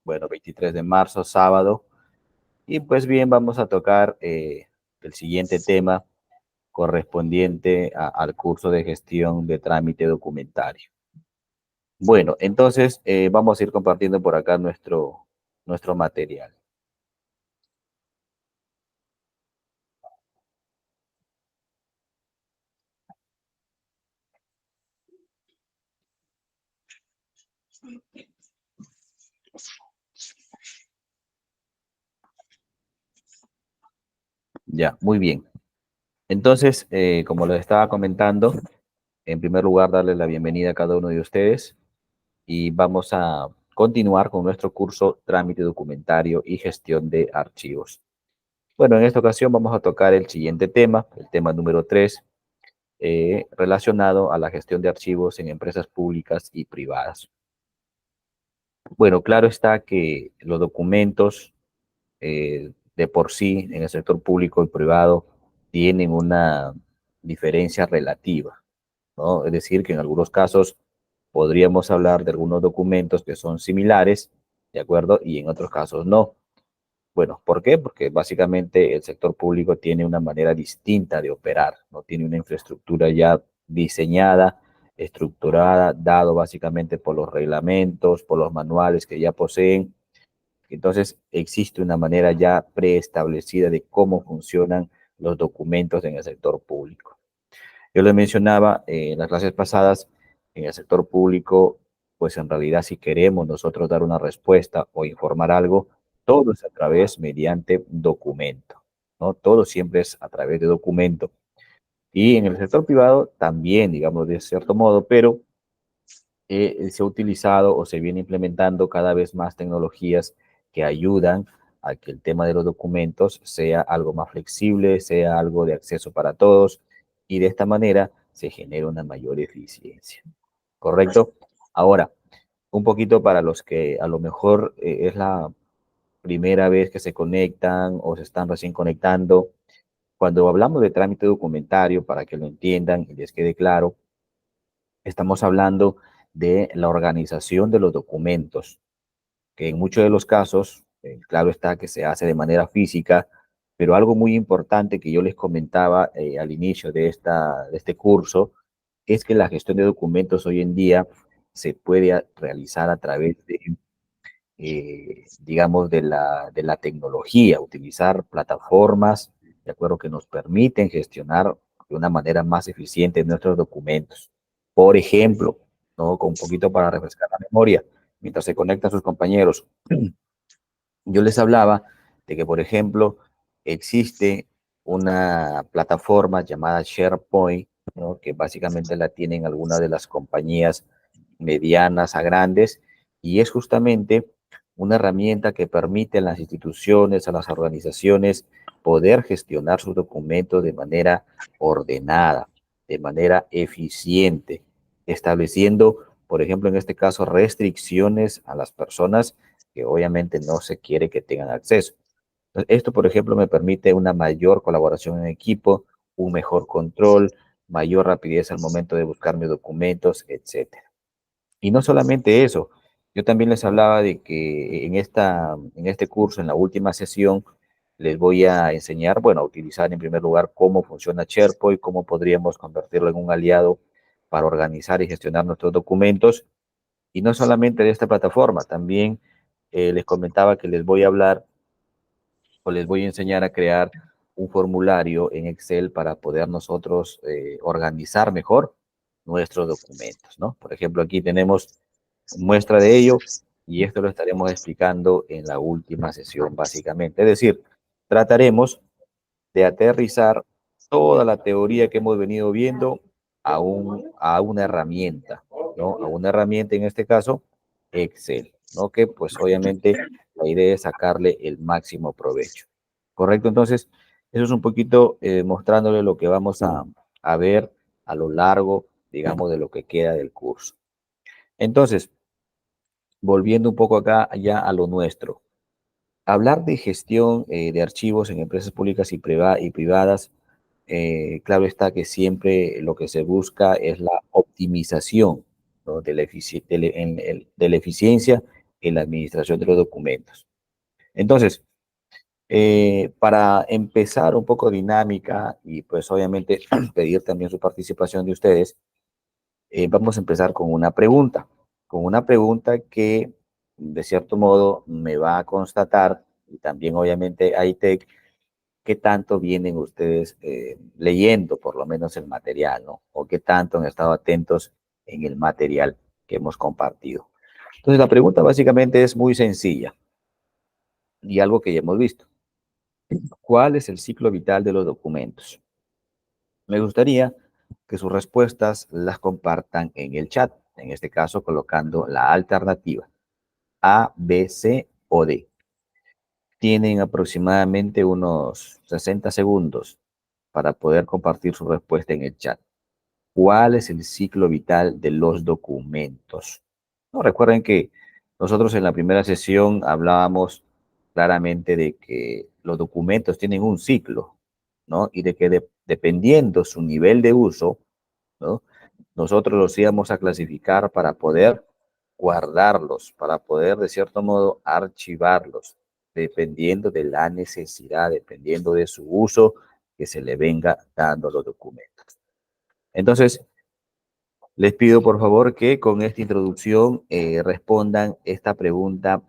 bueno, 23 de marzo, sábado. Y pues bien, vamos a tocar el siguiente tema correspondiente al curso de gestión de trámite documentario. Bueno, entonces vamos a ir compartiendo por acá nuestro material. Ya, muy bien. Entonces, como les estaba comentando, en primer lugar, darles la bienvenida a cada uno de ustedes y vamos a continuar con nuestro curso Trámite Documentario y Gestión de Archivos. Bueno, en esta ocasión vamos a tocar el siguiente tema, el tema número 3, relacionado a la gestión de archivos en empresas públicas y privadas. Bueno, claro está que los documentos de por sí en el sector público y privado tienen una diferencia relativa, ¿no? Es decir, que en algunos casos podríamos hablar de algunos documentos que son similares, ¿de acuerdo? Y en otros casos no. Bueno, ¿por qué? Porque básicamente el sector público tiene una manera distinta de operar, no tiene una infraestructura ya diseñada, estructurada, dado básicamente por los reglamentos, por los manuales que ya poseen. Entonces, existe una manera ya preestablecida de cómo funcionan los documentos en el sector público. Yo les mencionaba en las clases pasadas, en el sector público, pues en realidad si queremos nosotros dar una respuesta o informar algo, todo es a través mediante documento, ¿no? Todo siempre es a través de documento. Y en el sector privado también, digamos, de cierto modo, pero se ha utilizado o se viene implementando cada vez más tecnologías que ayudan a que el tema de los documentos sea algo más flexible, sea algo de acceso para todos y de esta manera se genera una mayor eficiencia. ¿Correcto? Ahora, un poquito para los que a lo mejor es la primera vez que se conectan o se están recién conectando. Cuando hablamos de trámite documentario, para que lo entiendan y les quede claro, estamos hablando de la organización de los documentos, que en muchos de los casos, claro está que se hace de manera física, pero algo muy importante que yo les comentaba al inicio de este curso es que la gestión de documentos hoy en día se puede realizar a través de, digamos, de la tecnología, utilizar plataformas, de acuerdo, que nos permiten gestionar de una manera más eficiente nuestros documentos. Por ejemplo, ¿no? Con un poquito para refrescar la memoria, mientras se conectan sus compañeros, yo les hablaba de que, por ejemplo, existe una plataforma llamada SharePoint, ¿no? Que básicamente la tienen algunas de las compañías medianas a grandes, y es justamente una herramienta que permite a las instituciones, a las organizaciones, poder gestionar sus documentos de manera ordenada, de manera eficiente, estableciendo, por ejemplo, en este caso, restricciones a las personas que obviamente no se quiere que tengan acceso. Entonces, esto, por ejemplo, me permite una mayor colaboración en equipo, un mejor control, mayor rapidez al momento de buscar mis documentos, etcétera. Y no solamente eso, yo también les hablaba de que en este curso, en la última sesión, les voy a enseñar, bueno, a utilizar en primer lugar cómo funciona SharePoint, cómo podríamos convertirlo en un aliado para organizar y gestionar nuestros documentos. Y no solamente de esta plataforma, también les comentaba que les voy a hablar o les voy a enseñar a crear un formulario en Excel para poder nosotros organizar mejor nuestros documentos, ¿no? Por ejemplo, aquí tenemos muestra de ello y esto lo estaremos explicando en la última sesión, básicamente. Es decir, trataremos de aterrizar toda la teoría que hemos venido viendo a una herramienta, ¿no? A una herramienta, en este caso, Excel, ¿no? Que pues obviamente la idea es sacarle el máximo provecho. ¿Correcto? Entonces, eso es un poquito mostrándole lo que vamos a ver a lo largo, digamos, de lo que queda del curso. Entonces, volviendo un poco acá ya a lo nuestro. Hablar de gestión de archivos en empresas públicas y privadas, claro está que siempre lo que se busca es la optimización, ¿no? De la eficiencia en la administración de los documentos. Entonces, para empezar un poco dinámica y pues obviamente pedir también su participación de ustedes, vamos a empezar con una pregunta que de cierto modo me va a constatar y también obviamente a ITEC qué tanto vienen ustedes leyendo por lo menos el material, ¿no? O qué tanto han estado atentos en el material que hemos compartido. Entonces la pregunta básicamente es muy sencilla y algo que ya hemos visto. ¿Cuál es el ciclo vital de los documentos? Me gustaría que sus respuestas las compartan en el chat, en este caso colocando la alternativa A, B, C o D. Tienen aproximadamente unos 60 segundos para poder compartir su respuesta en el chat. ¿Cuál es el ciclo vital de los documentos? No, recuerden que nosotros en la primera sesión hablábamos claramente de que los documentos tienen un ciclo, ¿no? Y de que dependiendo su nivel de uso, ¿no? Nosotros los íbamos a clasificar para poder guardarlos, para poder de cierto modo archivarlos, dependiendo de la necesidad, dependiendo de su uso que se le venga dando a los documentos. Entonces, les pido por favor que con esta introducción respondan esta pregunta: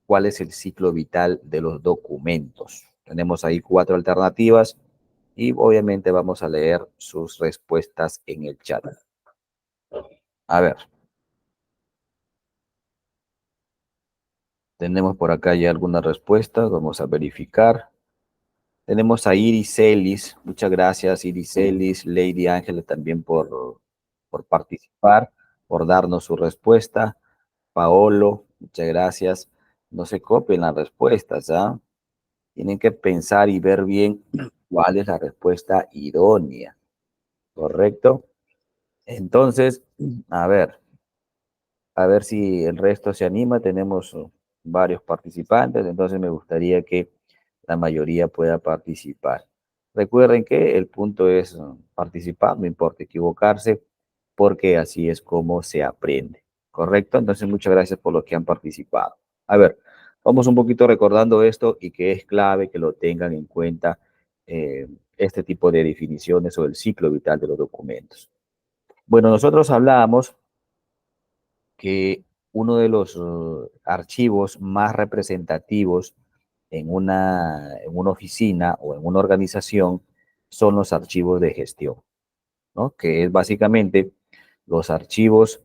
¿cuál es el ciclo vital de los documentos? Tenemos ahí 4 alternativas y obviamente vamos a leer sus respuestas en el chat. A ver, tenemos por acá ya algunas respuestas, vamos a verificar. Tenemos a Iris Celis, muchas gracias Iris Celis, Lady Ángela también por participar, por darnos su respuesta. Paolo, muchas gracias. No se copien las respuestas, ¿ah? Tienen que pensar y ver bien cuál es la respuesta idónea, ¿correcto? Entonces, a ver si el resto se anima. Tenemos varios participantes, entonces me gustaría que la mayoría pueda participar. Recuerden que el punto es participar, no importa equivocarse, porque así es como se aprende, ¿correcto? Entonces, muchas gracias por los que han participado. A ver, vamos un poquito recordando esto y que es clave que lo tengan en cuenta este tipo de definiciones o el ciclo vital de los documentos. Bueno, nosotros hablábamos que uno de los archivos más representativos en una oficina o en una organización son los archivos de gestión, ¿no? Que es básicamente los archivos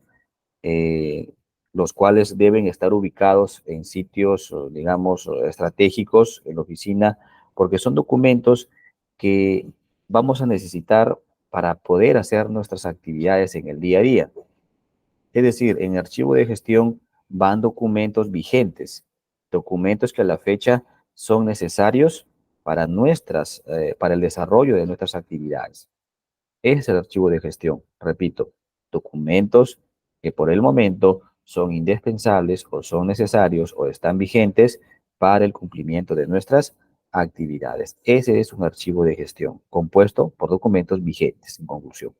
eh, los cuales deben estar ubicados en sitios, digamos, estratégicos en la oficina, porque son documentos que vamos a necesitar para poder hacer nuestras actividades en el día a día. Es decir, en el archivo de gestión van documentos vigentes, documentos que a la fecha son necesarios para el desarrollo de nuestras actividades. Ese es el archivo de gestión. Repito, documentos que por el momento son indispensables o son necesarios o están vigentes para el cumplimiento de nuestras actividades. Ese es un archivo de gestión compuesto por documentos vigentes, en conclusión.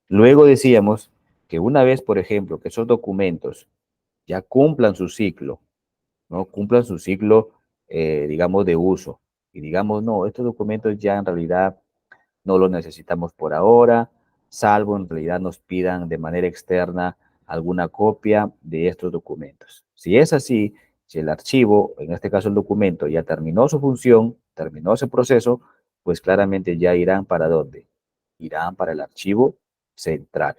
Luego decíamos que una vez, por ejemplo, que esos documentos ya cumplan su ciclo, ¿no? Cumplan su ciclo, digamos, de uso. Y digamos, no, estos documentos ya en realidad no los necesitamos por ahora, salvo en realidad nos pidan de manera externa alguna copia de estos documentos. Si es así, si el archivo, en este caso el documento, ya terminó su función, terminó ese proceso, pues claramente ya irán para dónde? Irán para el archivo central.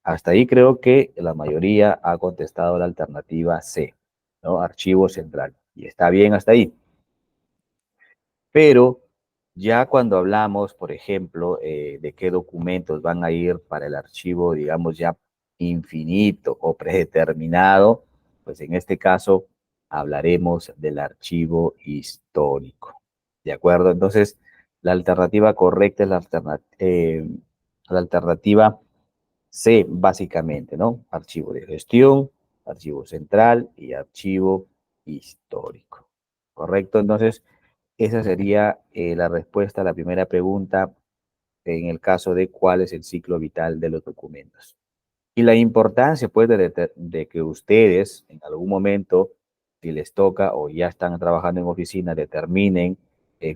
Hasta ahí creo que la mayoría ha contestado la alternativa C, ¿no? Archivo central. Y está bien hasta ahí. Pero ya cuando hablamos, por ejemplo, de qué documentos van a ir para el archivo, digamos, ya infinito o predeterminado, pues en este caso hablaremos del archivo histórico. ¿De acuerdo? Entonces, la alternativa correcta es la alternativa C, básicamente, ¿no? Archivo de gestión, archivo central y archivo histórico. ¿Correcto? Entonces, esa sería la respuesta a la primera pregunta en el caso de cuál es el ciclo vital de los documentos. Y la importancia, pues, de que ustedes en algún momento, si les toca o ya están trabajando en oficina, determinen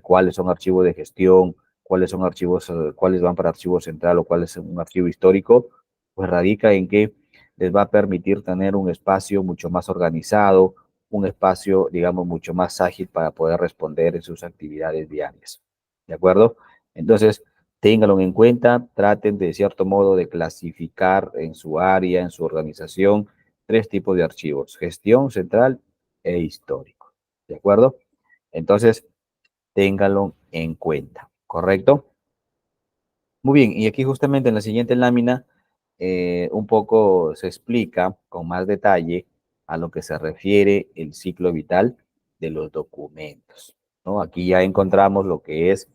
cuáles son archivos de gestión, cuáles son archivos, cuáles van para archivo central o cuál es un archivo histórico, pues radica en que les va a permitir tener un espacio mucho más organizado, un espacio, digamos, mucho más ágil para poder responder en sus actividades diarias. ¿De acuerdo? Entonces, ténganlo en cuenta, traten de cierto modo de clasificar en su área, en su organización, tres tipos de archivos: gestión, central e histórico. ¿De acuerdo? Entonces, ténganlo en cuenta, ¿correcto? Muy bien, y aquí justamente en la siguiente lámina un poco se explica con más detalle a lo que se refiere el ciclo vital de los documentos, ¿no? Aquí ya encontramos lo que es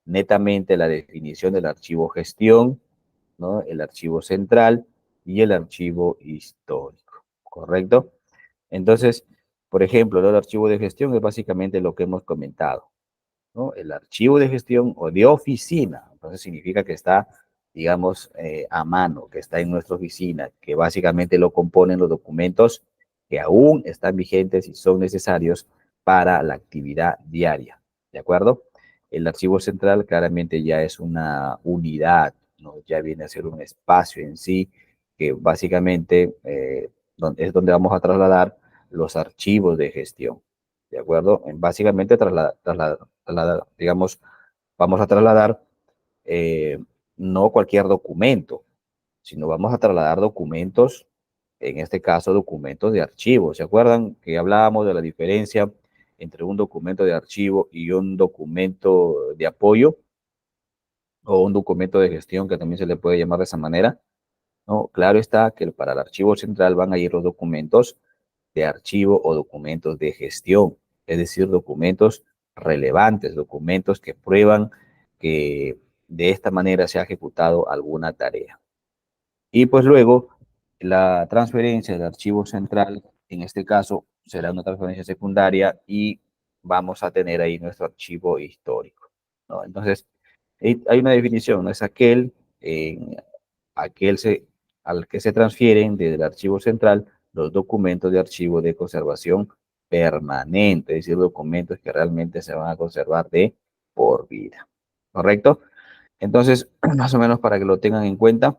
netamente la definición del archivo gestión, ¿no? El archivo central y el archivo histórico, ¿correcto? Entonces, por ejemplo, el archivo de gestión es básicamente lo que hemos comentado, ¿no? El archivo de gestión o de oficina, entonces significa que está, digamos, a mano, que está en nuestra oficina, que básicamente lo componen los documentos que aún están vigentes y son necesarios para la actividad diaria, ¿de acuerdo? El archivo central claramente ya es una unidad, ¿no? Ya viene a ser un espacio en sí, que básicamente es donde vamos a trasladar los archivos de gestión. ¿De acuerdo? Básicamente, digamos, vamos a trasladar eh, no cualquier documento, sino vamos a trasladar documentos, en este caso documentos de archivo. ¿Se acuerdan que hablábamos de la diferencia entre un documento de archivo y un documento de apoyo o un documento de gestión, que también se le puede llamar de esa manera? No, claro está que para el archivo central van a ir los documentos de archivo o documentos de gestión, es decir, documentos relevantes, documentos que prueban que de esta manera se ha ejecutado alguna tarea. Y pues luego la transferencia del archivo central, en este caso, será una transferencia secundaria y vamos a tener ahí nuestro archivo histórico, ¿no? Entonces, hay una definición, ¿no? Es en aquel se, al que se transfieren desde el archivo central los documentos de archivo de conservación permanente, es decir, documentos que realmente se van a conservar de por vida. ¿Correcto? Entonces, más o menos para que lo tengan en cuenta,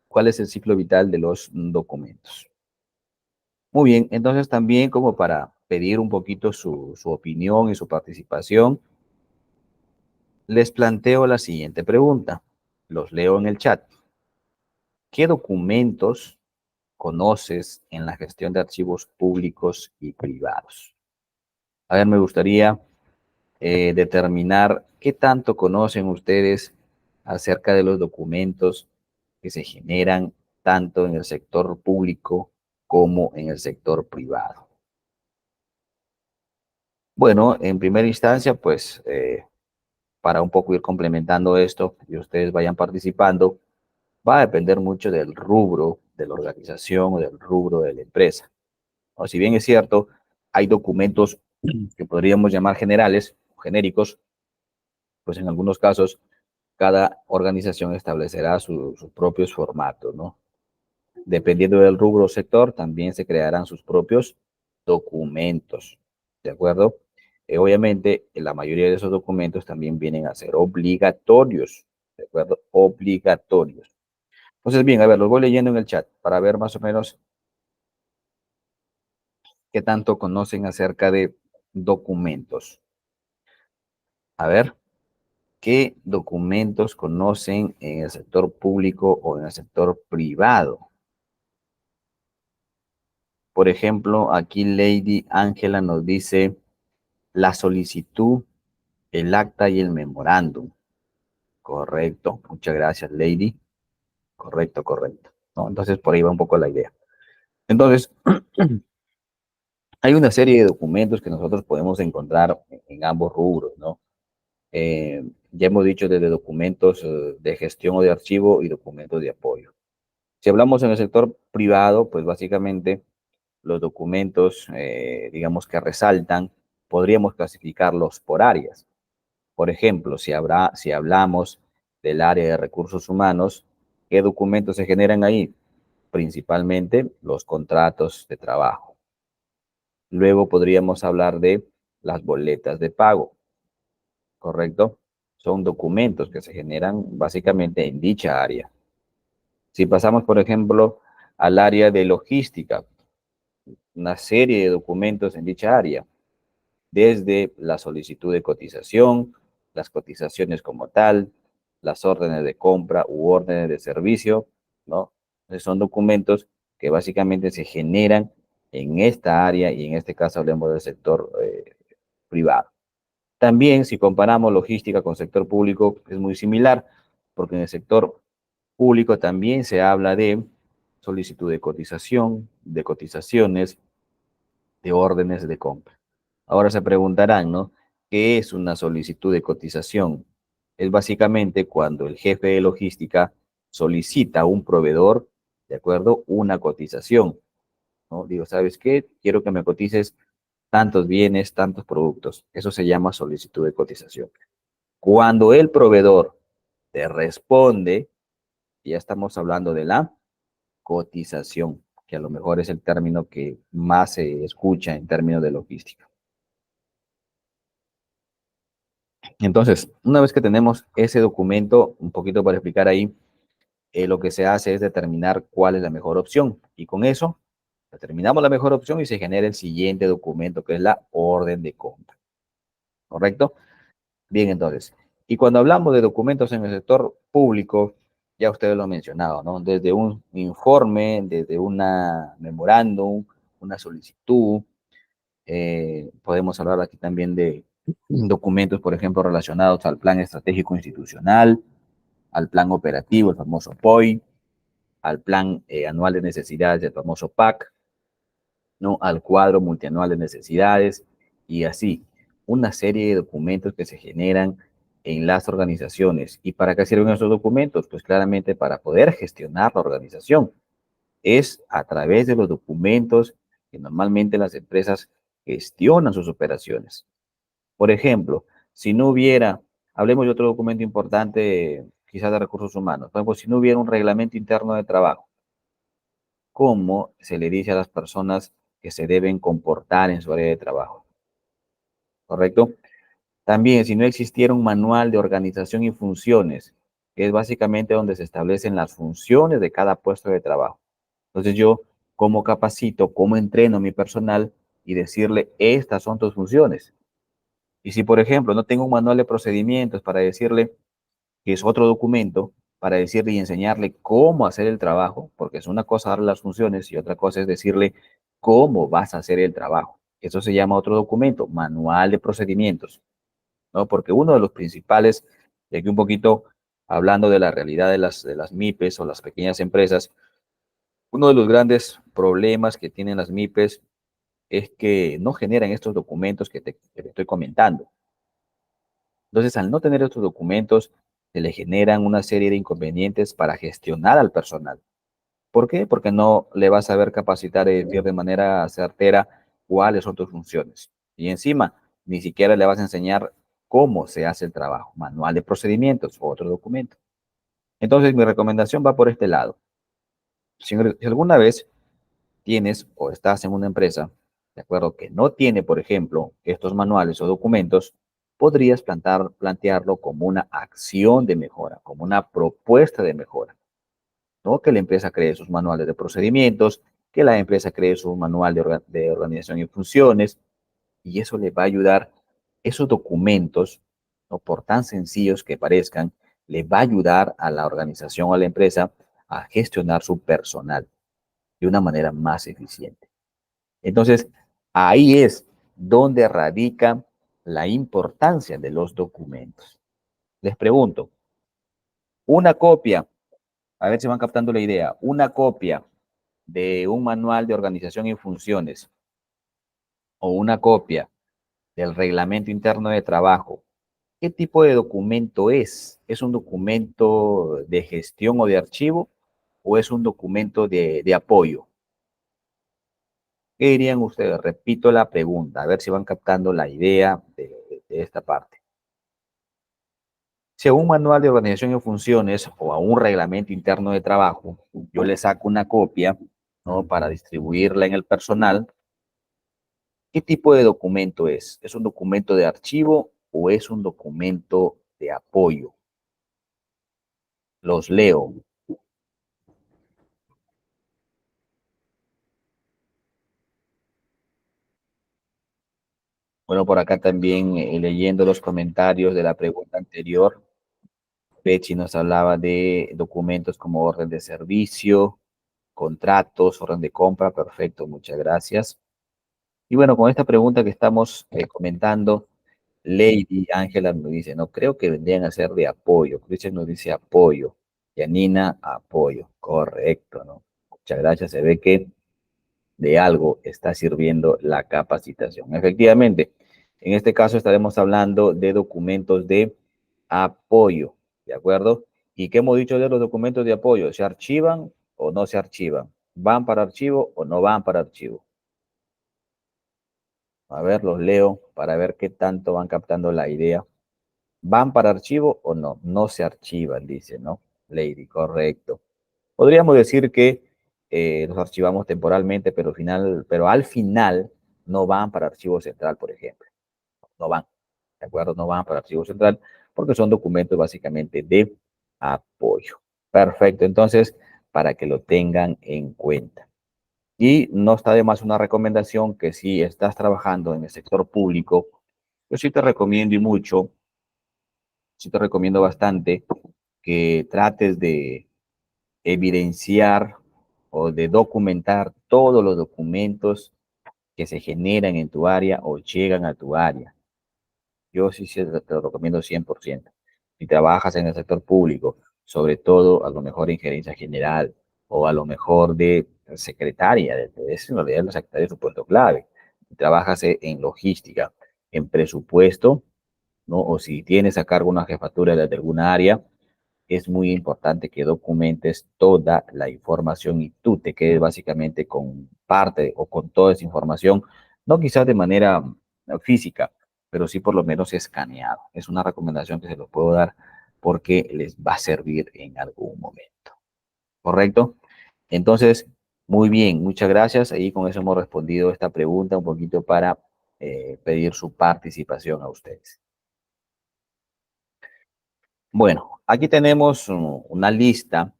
¿cuál es el ciclo vital de los documentos? Muy bien, entonces también como para pedir un poquito su opinión y su participación, les planteo la siguiente pregunta. Los leo en el chat. ¿Qué documentos conoces en la gestión de archivos públicos y privados? A ver, me gustaría determinar qué tanto conocen ustedes acerca de los documentos que se generan tanto en el sector público como en el sector privado. Bueno, en primera instancia, pues para un poco ir complementando esto y ustedes vayan participando, va a depender mucho del rubro de la organización o del rubro de la empresa. O si bien es cierto, hay documentos que podríamos llamar generales o genéricos, pues en algunos casos cada organización establecerá sus propios formatos, ¿no? Dependiendo del rubro o sector, también se crearán sus propios documentos, ¿de acuerdo? Obviamente, la mayoría de esos documentos también vienen a ser obligatorios, ¿de acuerdo? Obligatorios. Entonces, bien, a ver, los voy leyendo en el chat para ver más o menos qué tanto conocen acerca de documentos. A ver, ¿qué documentos conocen en el sector público o en el sector privado? Por ejemplo, aquí Lady Ángela nos dice la solicitud, el acta y el memorándum. Correcto. Muchas gracias, Lady. Correcto, correcto. ¿No? Entonces, por ahí va un poco la idea. Entonces, hay una serie de documentos que nosotros podemos encontrar en ambos rubros, ¿no? Ya hemos dicho desde documentos de gestión o de archivo y documentos de apoyo. Si hablamos en el sector privado, pues básicamente los documentos, digamos que resaltan, podríamos clasificarlos por áreas. Por ejemplo, si hablamos del área de recursos humanos, ¿Qué documentos se generan ahí? Principalmente los contratos de trabajo. Luego podríamos hablar de las boletas de pago, ¿correcto? Son documentos que se generan básicamente en dicha área. Si pasamos, por ejemplo, al área de logística, una serie de documentos en dicha área, desde la solicitud de cotización, las cotizaciones como tal, las órdenes de compra u órdenes de servicio, ¿no? Entonces son documentos que básicamente se generan en esta área y en este caso hablemos del sector privado. También si comparamos logística con sector público es muy similar, porque en el sector público también se habla de solicitud de cotización, de cotizaciones, de órdenes de compra. Ahora se preguntarán, ¿no? ¿Qué es una solicitud de cotización? Es básicamente cuando el jefe de logística solicita a un proveedor, ¿de acuerdo? Una cotización, ¿no? Digo, ¿sabes qué? Quiero que me cotices tantos bienes, tantos productos. Eso se llama solicitud de cotización. Cuando el proveedor te responde, ya estamos hablando de la cotización, que a lo mejor es el término que más se escucha en términos de logística. Entonces, una vez que tenemos ese documento, un poquito para explicar ahí, lo que se hace es determinar cuál es la mejor opción. Y con eso, determinamos la mejor opción y se genera el siguiente documento, que es la orden de compra. ¿Correcto? Bien, entonces. Y cuando hablamos de documentos en el sector público, ya ustedes lo han mencionado, ¿no? Desde un informe, desde una memorándum, una solicitud, podemos hablar aquí también de documentos, por ejemplo, relacionados al plan estratégico institucional, al plan operativo, el famoso POI, al plan anual de necesidades, el famoso PAC, ¿no? Al cuadro multianual de necesidades y así, una serie de documentos que se generan en las organizaciones. ¿Y para qué sirven esos documentos? Pues claramente para poder gestionar la organización. Es a través de los documentos que normalmente las empresas gestionan sus operaciones. Por ejemplo, si no hubiera, hablemos de otro documento importante, quizás de recursos humanos, por ejemplo, si no hubiera un reglamento interno de trabajo, ¿cómo se le dice a las personas que se deben comportar en su área de trabajo? ¿Correcto? También, si no existiera un manual de organización y funciones, que es básicamente donde se establecen las funciones de cada puesto de trabajo. Entonces yo, ¿cómo capacito, cómo entreno a mi personal y decirle, estas son tus funciones? Y si, por ejemplo, no tengo un manual de procedimientos para decirle que es otro documento, para decirle y enseñarle cómo hacer el trabajo, porque es una cosa darle las funciones y otra cosa es decirle cómo vas a hacer el trabajo. Eso se llama otro documento, manual de procedimientos, ¿no? Porque uno de los principales, y aquí un poquito hablando de la realidad de las MIPES o las pequeñas empresas, uno de los grandes problemas que tienen las MIPES es que no generan estos documentos que te estoy comentando. Entonces, al no tener estos documentos, se le generan una serie de inconvenientes para gestionar al personal. ¿Por qué? Porque no le vas a saber capacitar y decir de manera certera cuáles son tus funciones. Y encima, ni siquiera le vas a enseñar cómo se hace el trabajo. Manual de procedimientos, otro documento. Entonces, mi recomendación va por este lado. Si alguna vez tienes o estás en una empresa, de acuerdo, que no tiene, por ejemplo, estos manuales o documentos, podrías plantearlo como una acción de mejora, como una propuesta de mejora, ¿no? Que la empresa cree sus manuales de procedimientos, que la empresa cree su manual de organización y funciones, y eso le va a ayudar, esos documentos, no por tan sencillos que parezcan, le va a ayudar a la organización o a la empresa a gestionar su personal de una manera más eficiente. Entonces, ahí es donde radica la importancia de los documentos. Les pregunto, una copia, a ver si van captando la idea, una copia de un manual de organización y funciones o una copia del reglamento interno de trabajo, ¿qué tipo de documento es? ¿Es un documento de gestión o de archivo o es un documento de apoyo? ¿Qué dirían ustedes? Repito la pregunta, a ver si van captando la idea de esta parte. Si a un manual de organización y funciones o a un reglamento interno de trabajo, yo le saco una copia, ¿no? Para distribuirla en el personal, ¿qué tipo de documento es? ¿Es un documento de archivo o es un documento de apoyo? Los leo. Bueno, por acá también leyendo los comentarios de la pregunta anterior, Pechi nos hablaba de documentos como orden de servicio, contratos, orden de compra. Perfecto, muchas gracias. Y bueno, con esta pregunta que estamos comentando, Lady Ángela nos dice, no creo que vendrían a ser de apoyo. Christian nos dice apoyo. Yanina, apoyo. Correcto, ¿no? Muchas gracias. Se ve que de algo está sirviendo la capacitación. Efectivamente, en este caso estaremos hablando de documentos de apoyo, ¿de acuerdo? ¿Y qué hemos dicho de los documentos de apoyo? ¿Se archivan o no se archivan? ¿Van para archivo o no van para archivo? A ver, los leo para ver qué tanto van captando la idea. ¿Van para archivo o no? No se archivan, dice, ¿no? Lady, correcto. Podríamos decir que los archivamos temporalmente, pero al final no van para archivo central, por ejemplo. No van, ¿de acuerdo? No van para archivo central porque son documentos básicamente de apoyo. Perfecto, entonces, para que lo tengan en cuenta. Y no está de más una recomendación que si estás trabajando en el sector público, yo sí te recomiendo y mucho, sí te recomiendo bastante que trates de evidenciar o de documentar todos los documentos que se generan en tu área o llegan a tu área. Yo sí te lo recomiendo 100%. Si trabajas en el sector público, sobre todo a lo mejor en gerencia general o a lo mejor de secretaria, es en realidad la secretaria es su puesto clave. Si trabajas en logística, en presupuesto, ¿no? O si tienes a cargo una jefatura de alguna área, es muy importante que documentes toda la información y tú te quedes básicamente con parte o con toda esa información, no quizás de manera física, pero sí por lo menos escaneado. Es una recomendación que se lo puedo dar porque les va a servir en algún momento. ¿Correcto? Entonces, muy bien, muchas gracias. Ahí con eso hemos respondido esta pregunta un poquito para pedir su participación a ustedes. Bueno, aquí tenemos una lista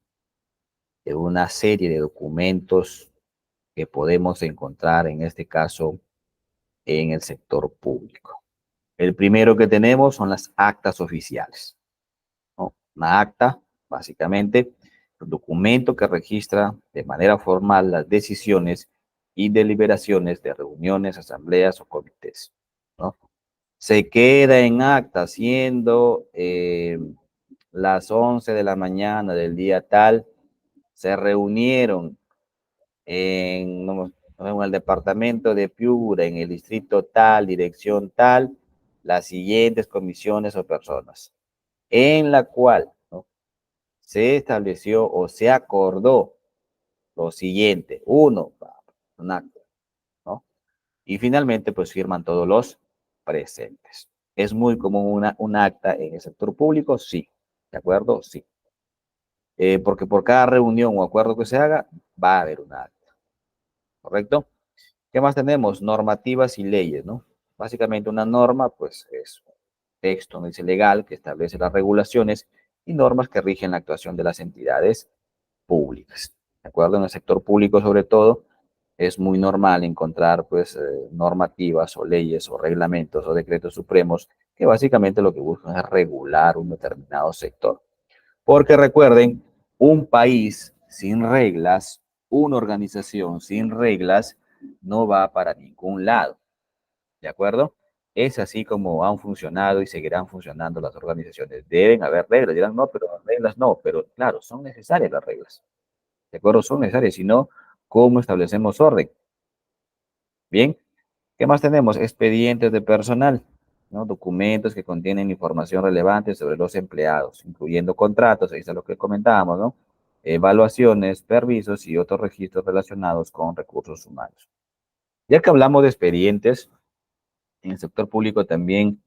de una serie de documentos que podemos encontrar, en este caso, en el sector público. El primero que tenemos son las actas oficiales, ¿no? Una acta, básicamente, un documento que registra de manera formal las decisiones y deliberaciones de reuniones, asambleas o comités, ¿no? Se queda en acta siendo las 11 de la mañana del día tal, se reunieron en el departamento de Piura, en el distrito tal, dirección tal, las siguientes comisiones o personas, en la cual, ¿no? Se estableció o se acordó lo siguiente. Uno, un acto, ¿no? Y finalmente, pues firman todos los presentes. ¿Es muy común un acta en el sector público? Sí. ¿De acuerdo? Sí. Porque por cada reunión o acuerdo que se haga, va a haber un acta. ¿Correcto? ¿Qué más tenemos? Normativas y leyes, ¿no? Básicamente una norma, pues es un texto, no dice legal, que establece las regulaciones y normas que rigen la actuación de las entidades públicas. ¿De acuerdo? En el sector público, sobre todo, es muy normal encontrar, pues, normativas o leyes o reglamentos o decretos supremos que básicamente lo que buscan es regular un determinado sector. Porque recuerden, un país sin reglas, una organización sin reglas, no va para ningún lado. ¿De acuerdo? Es así como han funcionado y seguirán funcionando las organizaciones. Deben haber reglas. Dirán, no, pero las reglas no. Pero claro, son necesarias las reglas. ¿De acuerdo? Son necesarias. Si no, ¿cómo establecemos orden? Bien. ¿Qué más tenemos? Expedientes de personal, ¿no? Documentos que contienen información relevante sobre los empleados, incluyendo contratos, ahí está lo que comentábamos, ¿no? Evaluaciones, permisos y otros registros relacionados con recursos humanos. Ya que hablamos de expedientes, en el sector público también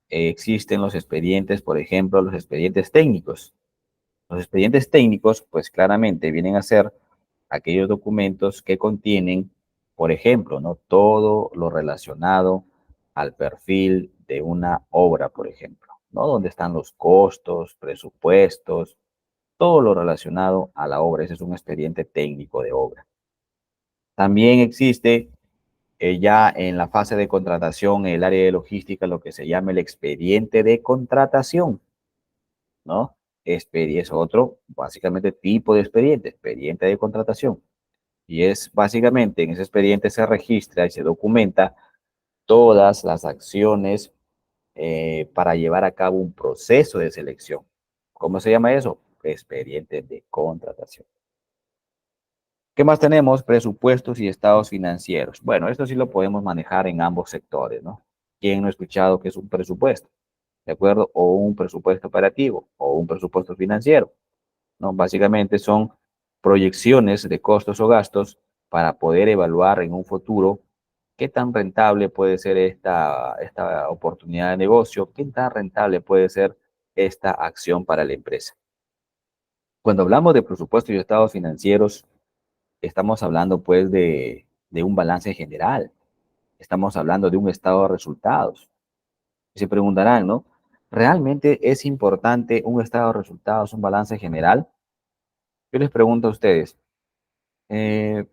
existen los expedientes, por ejemplo, los expedientes técnicos. Los expedientes técnicos, pues claramente vienen a ser aquellos documentos que contienen, por ejemplo, ¿no? Todo lo relacionado al perfil de una obra, por ejemplo, ¿no? Donde están los costos, presupuestos, todo lo relacionado a la obra. Ese es un expediente técnico de obra. También existe ya en la fase de contratación, en el área de logística, lo que se llama el expediente de contratación, ¿no? Es otro, básicamente, tipo de expediente de contratación. Y es básicamente en ese expediente se registra y se documenta todas las acciones para llevar a cabo un proceso de selección. ¿Cómo se llama eso? Expediente de contratación. ¿Qué más tenemos? Presupuestos y estados financieros. Bueno, esto sí lo podemos manejar en ambos sectores, ¿no? ¿Quién no ha escuchado qué es un presupuesto? ¿De acuerdo? O un presupuesto operativo o un presupuesto financiero, ¿no? Básicamente son proyecciones de costos o gastos para poder evaluar en un futuro qué tan rentable puede ser esta oportunidad de negocio, qué tan rentable puede ser esta acción para la empresa. Cuando hablamos de presupuestos y estados financieros, estamos hablando pues de un balance general, estamos hablando de un estado de resultados. Y se preguntarán, ¿no? ¿Realmente es importante un estado de resultados, un balance general? Yo les pregunto a ustedes, eh,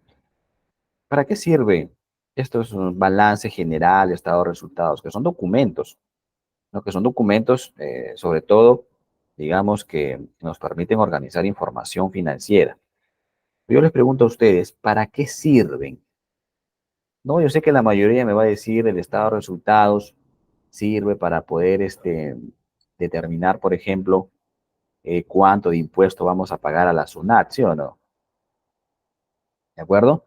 ¿para qué sirve estos balance general, estado de resultados? Que son documentos, ¿no? Que son documentos, sobre todo, digamos, que nos permiten organizar información financiera. Yo les pregunto a ustedes, ¿para qué sirven? No, yo sé que la mayoría me va a decir el estado de resultados sirve para poder determinar, por ejemplo, cuánto de impuesto vamos a pagar a la SUNAT, ¿sí o no? ¿De acuerdo?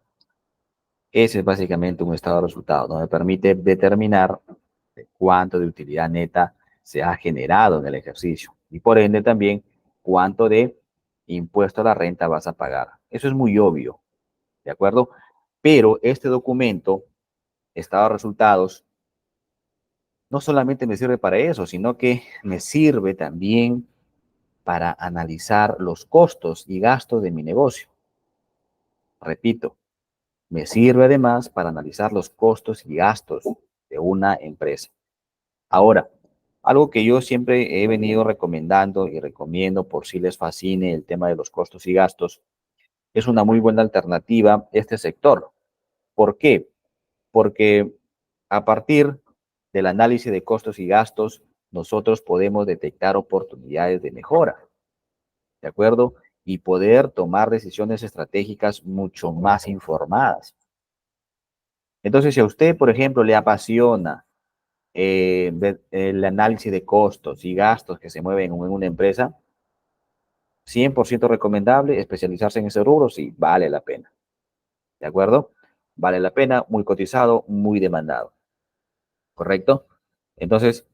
Ese es básicamente un estado de resultados, donde permite determinar cuánto de utilidad neta se ha generado en el ejercicio y por ende también cuánto de impuesto a la renta vas a pagar. Eso es muy obvio, ¿de acuerdo? Pero este documento, estado de resultados, no solamente me sirve para eso, sino que me sirve también para analizar los costos y gastos de mi negocio. Repito, me sirve además para analizar los costos y gastos de una empresa. Ahora, algo que yo siempre he venido recomendando y recomiendo por si les fascine el tema de los costos y gastos, es una muy buena alternativa este sector. ¿Por qué? Porque a partir del análisis de costos y gastos, nosotros podemos detectar oportunidades de mejora, ¿de acuerdo? Y poder tomar decisiones estratégicas mucho más informadas. Entonces, si a usted, por ejemplo, le apasiona el análisis de costos y gastos que se mueven en una empresa, 100% recomendable especializarse en ese rubro, sí, vale la pena, ¿de acuerdo? Vale la pena, muy cotizado, muy demandado, ¿correcto? Entonces,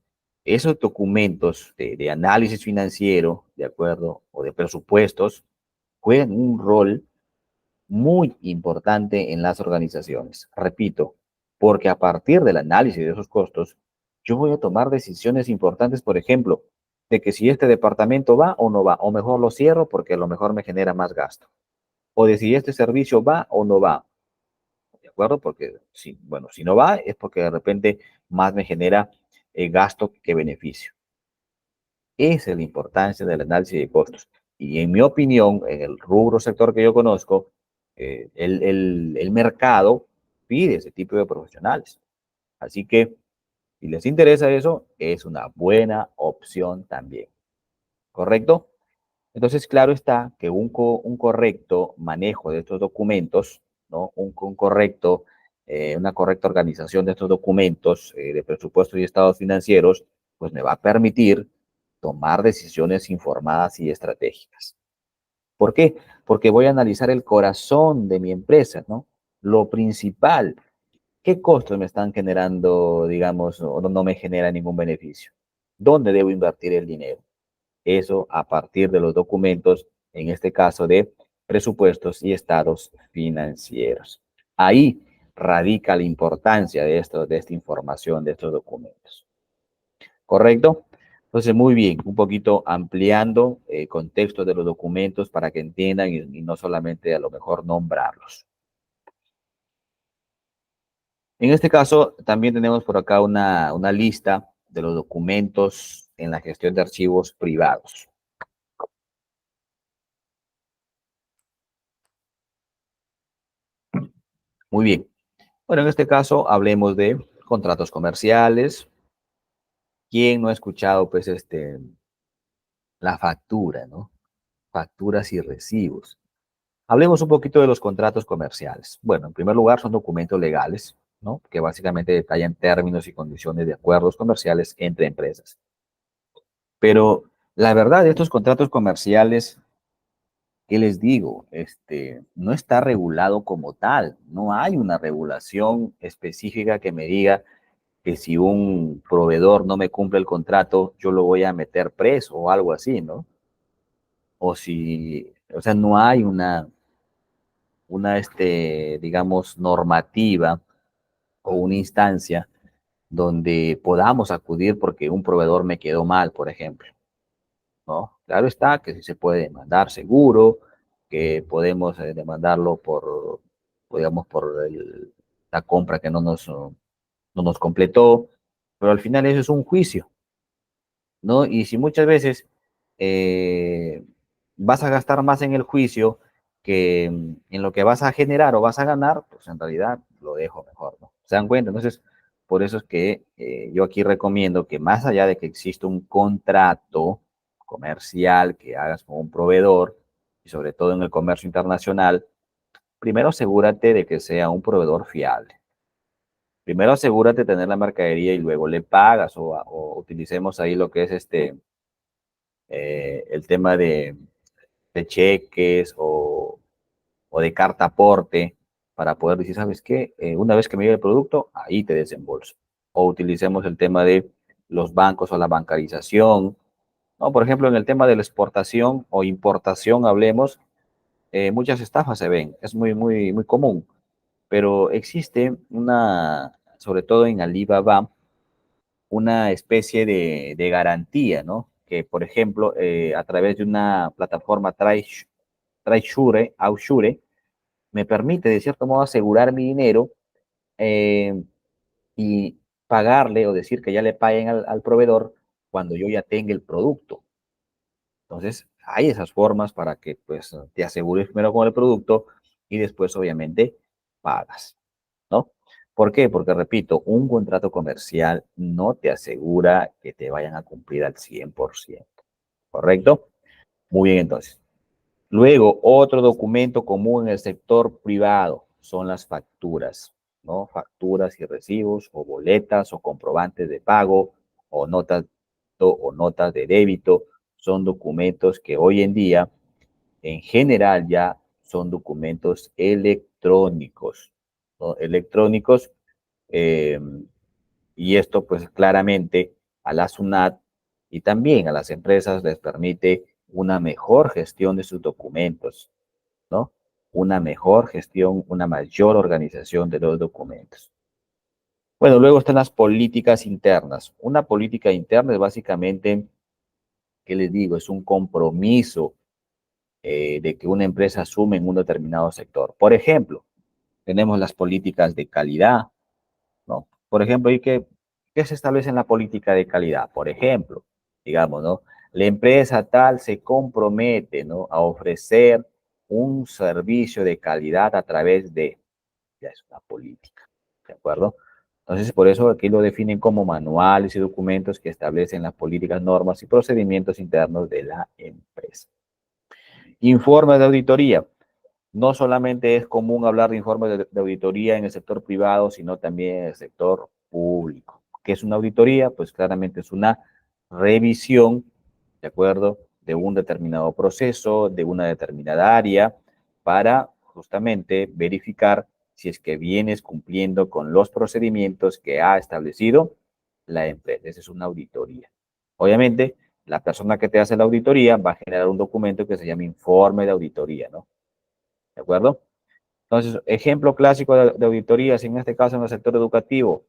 esos documentos de análisis financiero, ¿de acuerdo? O de presupuestos, juegan un rol muy importante en las organizaciones. Repito, porque a partir del análisis de esos costos, yo voy a tomar decisiones importantes, por ejemplo, de que si este departamento va o no va, o mejor lo cierro porque a lo mejor me genera más gasto, o de si este servicio va o no va, ¿de acuerdo? Porque, si, bueno, si no va es porque de repente más me genera gasto que beneficio. Esa es la importancia del análisis de costos. Y en mi opinión, en el rubro sector que yo conozco, el mercado pide ese tipo de profesionales. Así que, si les interesa eso, es una buena opción también. ¿Correcto? Entonces, claro está que un correcto manejo de estos documentos, ¿no? Una correcta organización de estos documentos de presupuestos y estados financieros, pues me va a permitir tomar decisiones informadas y estratégicas. ¿Por qué? Porque voy a analizar el corazón de mi empresa, ¿no? Lo principal. ¿Qué costos me están generando, digamos, o no me genera ningún beneficio? ¿Dónde debo invertir el dinero? Eso a partir de los documentos, en este caso de presupuestos y estados financieros. Ahí radica la importancia de esta información, de estos documentos. ¿correcto? Entonces, muy bien, un poquito ampliando el contexto de los documentos para que entiendan y no solamente a lo mejor nombrarlos. En este caso, también tenemos por acá una lista de los documentos en la gestión de archivos privados. Muy bien. Bueno, en este caso hablemos de contratos comerciales. ¿Quién no ha escuchado, pues, la factura, ¿no? Facturas y recibos. Hablemos un poquito de los contratos comerciales. Bueno, en primer lugar, son documentos legales, ¿no? Que básicamente detallan términos y condiciones de acuerdos comerciales entre empresas. Pero la verdad, estos contratos comerciales, ¿qué les digo? No está regulado como tal. No hay una regulación específica que me diga que si un proveedor no me cumple el contrato, yo lo voy a meter preso o algo así, ¿no? O si, o sea, no hay digamos, normativa o una instancia donde podamos acudir porque un proveedor me quedó mal, por ejemplo, ¿no? Claro está que sí se puede demandar seguro, que podemos demandarlo digamos, la compra que no nos completó, pero al final eso es un juicio, ¿no? Y si muchas veces eh, vas a gastar más en el juicio que en lo que vas a generar o vas a ganar, pues en realidad lo dejo mejor, ¿no? ¿Se dan cuenta? Entonces, por eso es que yo aquí recomiendo que más allá de que exista un contrato comercial que hagas con un proveedor, y sobre todo en el comercio internacional, primero asegúrate de que sea un proveedor fiable. Primero asegúrate de tener la mercadería y luego le pagas o utilicemos ahí lo que es el tema de cheques o de carta aporte para poder decir, ¿sabes qué? Una vez que me llegue el producto, ahí te desembolso. O utilicemos el tema de los bancos o la bancarización. ¿No? Por ejemplo, en el tema de la exportación o importación, hablemos, muchas estafas se ven, es muy común, pero existe sobre todo en Alibaba, una especie de garantía, ¿no? Que, por ejemplo, a través de una plataforma Aushure, me permite, de cierto modo, asegurar mi dinero eh, y pagarle o decir que ya le paguen al proveedor cuando yo ya tenga el producto. Entonces, hay esas formas para que pues te asegures primero con el producto y después, obviamente, pagas, ¿no? ¿Por qué? Porque, repito, un contrato comercial no te asegura que te vayan a cumplir al 100%, ¿correcto? Muy bien, entonces. Luego, otro documento común en el sector privado son las facturas, ¿no? Facturas y recibos o boletas o comprobantes de pago o notas de débito son documentos que hoy en día, en general, ya son documentos electrónicos, ¿no? Electrónicos, eh, y esto pues claramente a la SUNAT y también a las empresas les permite una mejor gestión de sus documentos, ¿no? Una mejor gestión, una mayor organización de los documentos. Bueno, luego están las políticas internas. Una política interna es básicamente, ¿qué les digo? Es un compromiso de que una empresa asume en un determinado sector. Por ejemplo, tenemos las políticas de calidad, ¿no? Por ejemplo, ¿qué se establece en la política de calidad? Por ejemplo, digamos, ¿no? La empresa tal se compromete, ¿no? A ofrecer un servicio de calidad a través de, ya es una política, ¿de acuerdo? Entonces, por eso aquí lo definen como manuales y documentos que establecen las políticas, normas y procedimientos internos de la empresa. Informe de auditoría. No solamente es común hablar de informes de auditoría en el sector privado, sino también en el sector público. ¿Qué es una auditoría? Pues claramente es una revisión, ¿de acuerdo?, de un determinado proceso, de una determinada área, para justamente verificar si es que vienes cumpliendo con los procedimientos que ha establecido la empresa. Esa es una auditoría. Obviamente, la persona que te hace la auditoría va a generar un documento que se llama informe de auditoría, ¿no? ¿De acuerdo? Entonces, ejemplo clásico de auditorías, en este caso en el sector educativo,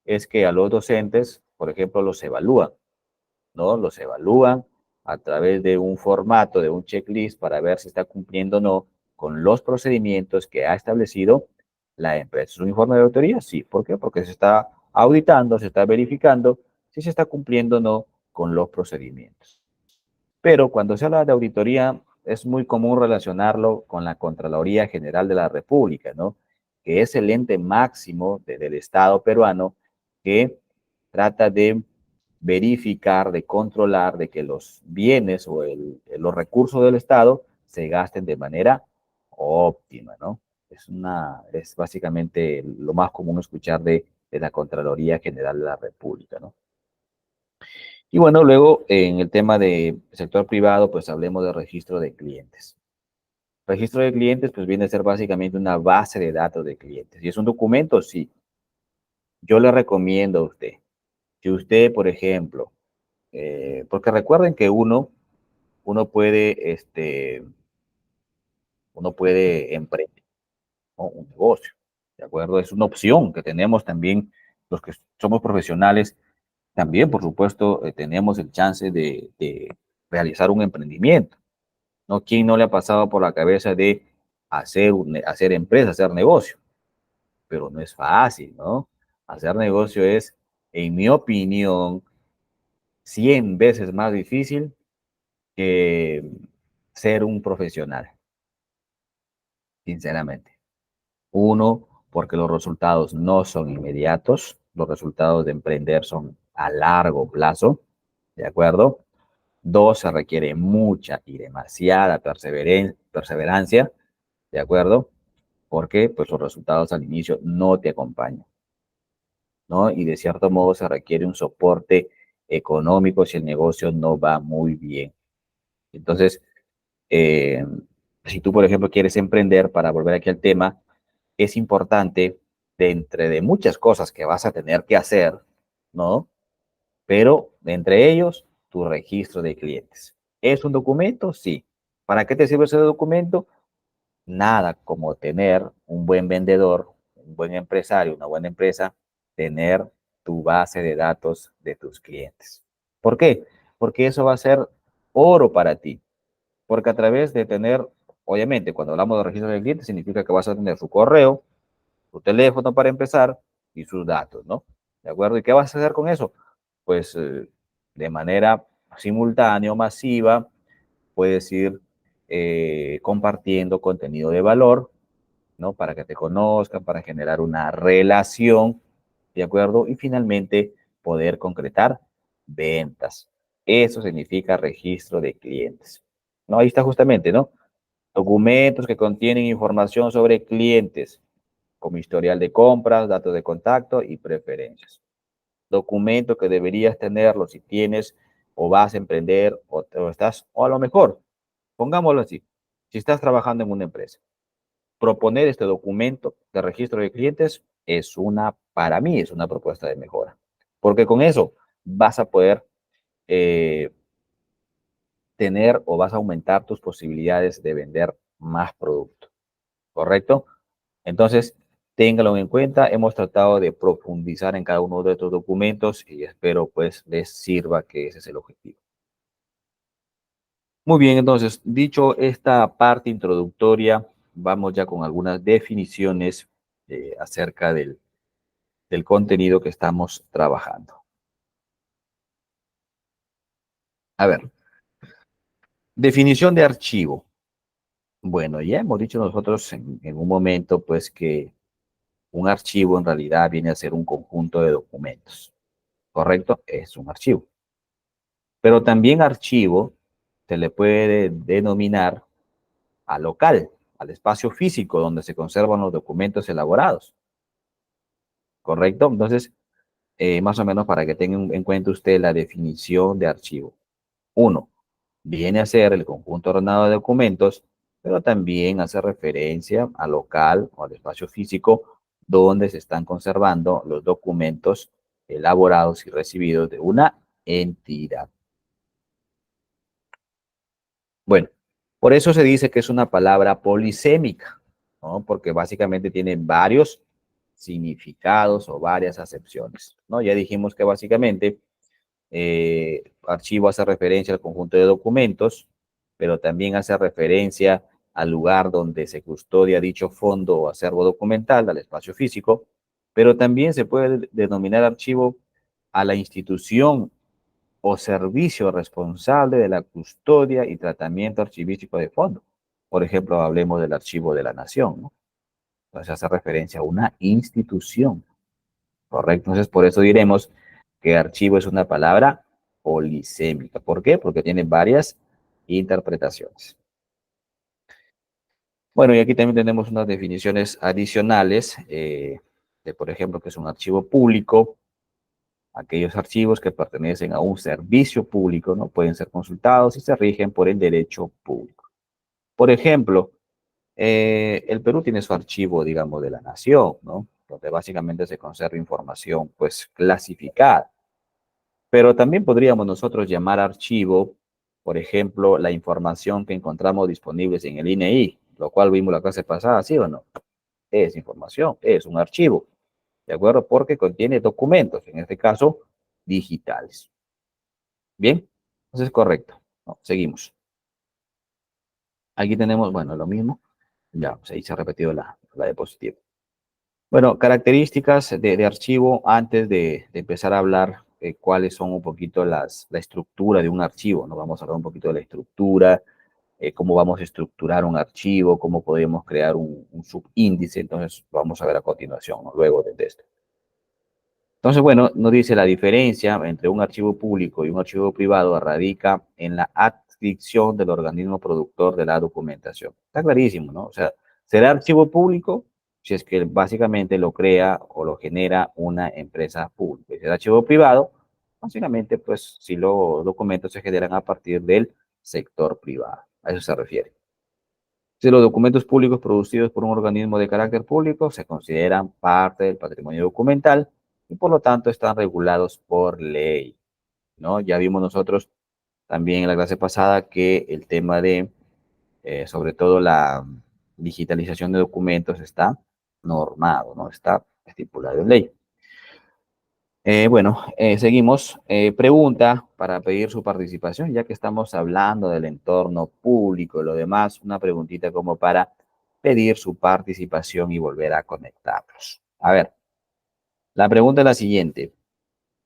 es que a los docentes, por ejemplo, los evalúan, ¿no? Los evalúan a través de un formato, de un checklist para ver si está cumpliendo o no con los procedimientos que ha establecido la empresa. ¿Es un informe de auditoría? Sí. ¿Por qué? Porque se está auditando, se está verificando si se está cumpliendo o no con los procedimientos. Pero cuando se habla de auditoría, es muy común relacionarlo con la Contraloría General de la República, ¿no? Que es el ente máximo del Estado peruano que trata de verificar, de controlar, de que los bienes o los recursos del Estado se gasten de manera óptima, ¿no? Es básicamente lo más común escuchar de la Contraloría General de la República, ¿no? Y bueno, luego en el tema de sector privado, pues hablemos de registro de clientes. Registro de clientes, pues viene a ser básicamente una base de datos de clientes. ¿Y es un documento? Sí. Yo le recomiendo a usted que usted, por ejemplo, porque recuerden que uno puede emprender, ¿no? Un negocio, ¿de acuerdo? Es una opción que tenemos también los que somos profesionales. También, por supuesto, tenemos el chance de realizar un emprendimiento, ¿no? ¿Quién no le ha pasado por la cabeza de hacer empresa, hacer negocio? Pero no es fácil, ¿no? Hacer negocio es, en mi opinión, 100 veces más difícil que ser un profesional, sinceramente. Uno, porque los resultados no son inmediatos, los resultados de emprender son a largo plazo, ¿de acuerdo? Dos, se requiere mucha y demasiada perseverancia, ¿de acuerdo? Porque pues los resultados al inicio no te acompañan, ¿no? Y de cierto modo se requiere un soporte económico si el negocio no va muy bien. Entonces, eh, si tú, por ejemplo, quieres emprender, para volver aquí al tema, es importante, de entre de muchas cosas que vas a tener que hacer, ¿no? Pero de entre ellos, tu registro de clientes. ¿Es un documento? Sí. ¿Para qué te sirve ese documento? Nada como tener un buen vendedor, un buen empresario, una buena empresa, tener tu base de datos de tus clientes. ¿Por qué? Porque eso va a ser oro para ti. Porque a través de tener, obviamente, cuando hablamos de registro de clientes, significa que vas a tener su correo, su teléfono para empezar y sus datos, ¿no? ¿De acuerdo? ¿Y qué vas a hacer con eso? Pues de manera simultánea o masiva, puedes ir compartiendo contenido de valor, ¿no? Para que te conozcan, para generar una relación, ¿de acuerdo? Y finalmente poder concretar ventas. Eso significa registro de clientes. ¿No? Ahí está justamente, ¿no? Documentos que contienen información sobre clientes, como historial de compras, datos de contacto y preferencias. Documento que deberías tenerlo si tienes o vas a emprender o estás, o a lo mejor, pongámoslo así, si estás trabajando en una empresa, proponer este documento de registro de clientes es para mí, es una propuesta de mejora. Porque con eso vas a poder eh, tener o vas a aumentar tus posibilidades de vender más producto. ¿Correcto? Entonces, téngalo en cuenta. Hemos tratado de profundizar en cada uno de estos documentos y espero pues les sirva, que ese es el objetivo. Muy bien, entonces, dicho esta parte introductoria, vamos ya con algunas definiciones acerca del contenido que estamos trabajando. A ver, definición de archivo. Bueno, ya hemos dicho nosotros en un momento, pues, que un archivo en realidad viene a ser un conjunto de documentos, ¿correcto? Es un archivo. Pero también archivo se le puede denominar a local, al espacio físico donde se conservan los documentos elaborados, ¿correcto? Entonces, más o menos para que tengan en cuenta usted la definición de archivo. Uno, viene a ser el conjunto ordenado de documentos, pero también hace referencia al local o al espacio físico donde se están conservando los documentos elaborados y recibidos de una entidad. Bueno, por eso se dice que es una palabra polisémica, ¿no? Porque básicamente tiene varios significados o varias acepciones, ¿no? Ya dijimos que básicamente archivo hace referencia al conjunto de documentos, pero también hace referencia al lugar donde se custodia dicho fondo o acervo documental, al espacio físico, pero también se puede denominar archivo a la institución o servicio responsable de la custodia y tratamiento archivístico de fondo. Por ejemplo, hablemos del Archivo de la Nación, ¿no? Entonces hace referencia a una institución, ¿correcto? Entonces por eso diremos que archivo es una palabra polisémica. ¿Por qué? Porque tiene varias interpretaciones. Bueno, y aquí también tenemos unas definiciones adicionales de, por ejemplo, que es un archivo público. Aquellos archivos que pertenecen a un servicio público no pueden ser consultados y se rigen por el derecho público. Por ejemplo, el Perú tiene su archivo, digamos, de la nación, ¿no? Donde básicamente se conserva información, pues, clasificada. Pero también podríamos nosotros llamar archivo, por ejemplo, la información que encontramos disponibles en el INEI, lo cual vimos la clase pasada, ¿sí o no? Es información, es un archivo, ¿de acuerdo? Porque contiene documentos, en este caso, digitales. Bien, entonces correcto. No, seguimos. Aquí tenemos, bueno, lo mismo. Ya, pues ahí se ha repetido la diapositiva. Bueno, características de archivo antes de empezar a hablar cuáles son un poquito la estructura de un archivo, ¿no? Vamos a hablar un poquito de la estructura, cómo vamos a estructurar un archivo, cómo podemos crear un subíndice, entonces vamos a ver a continuación, ¿no? Luego de esto. Entonces, bueno, nos dice la diferencia entre un archivo público y un archivo privado radica en la adscripción del organismo productor de la documentación. Está clarísimo, ¿no? O sea, será archivo público si es que básicamente lo crea o lo genera una empresa pública. Y será archivo privado, básicamente, pues, si los documentos se generan a partir del sector privado. A eso se refiere. Si los documentos públicos producidos por un organismo de carácter público se consideran parte del patrimonio documental y por lo tanto están regulados por ley, ¿no? Ya vimos nosotros también en la clase pasada que el tema de, sobre todo la digitalización de documentos está normado, ¿no? Está estipulado en ley. Bueno, seguimos. Pregunta para pedir su participación, ya que estamos hablando del entorno público y lo demás, una preguntita como para pedir su participación y volver a conectarlos. A ver, la pregunta es la siguiente.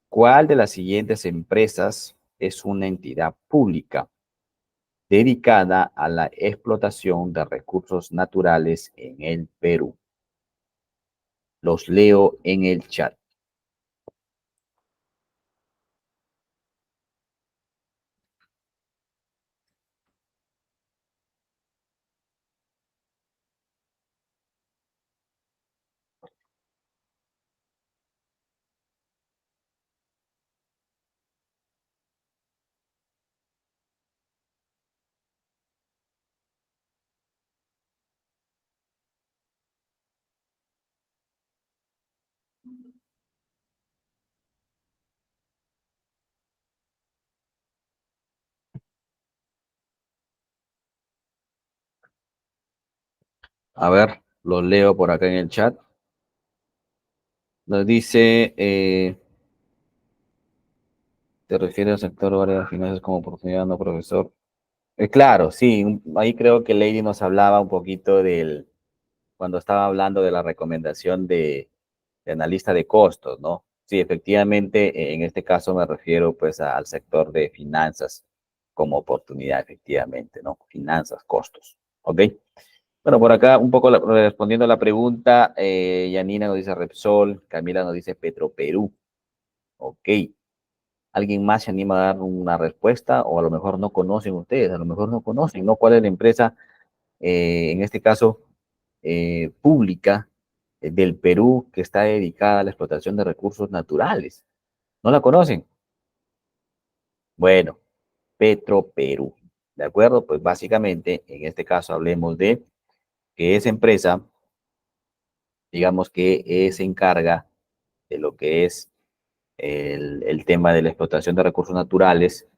¿Cuál de las siguientes empresas es una entidad pública dedicada a la explotación de recursos naturales en el Perú? Los leo en el chat. A ver, los leo por acá en el chat. Nos dice, ¿te refieres al sector o área de finanzas como oportunidad, no profesor? Claro, sí, ahí creo que Lady nos hablaba un poquito cuando estaba hablando de la recomendación de analista de costos, ¿no? Sí, efectivamente, en este caso me refiero pues al sector de finanzas como oportunidad, efectivamente, ¿no? Finanzas, costos, ¿ok? Bueno, por acá un poco respondiendo a la pregunta, Yanina nos dice Repsol, Camila nos dice Petroperú, ok. ¿Alguien más se anima a dar una respuesta o a lo mejor no conocen ustedes, a lo mejor no conocen, ¿no? ¿Cuál es la empresa, en este caso, pública del Perú que está dedicada a la explotación de recursos naturales? ¿No la conocen? Bueno, Petroperú, ¿de acuerdo? Pues básicamente, en este caso hablemos de que esa empresa, digamos que se encarga de lo que es el tema de la explotación de recursos naturales,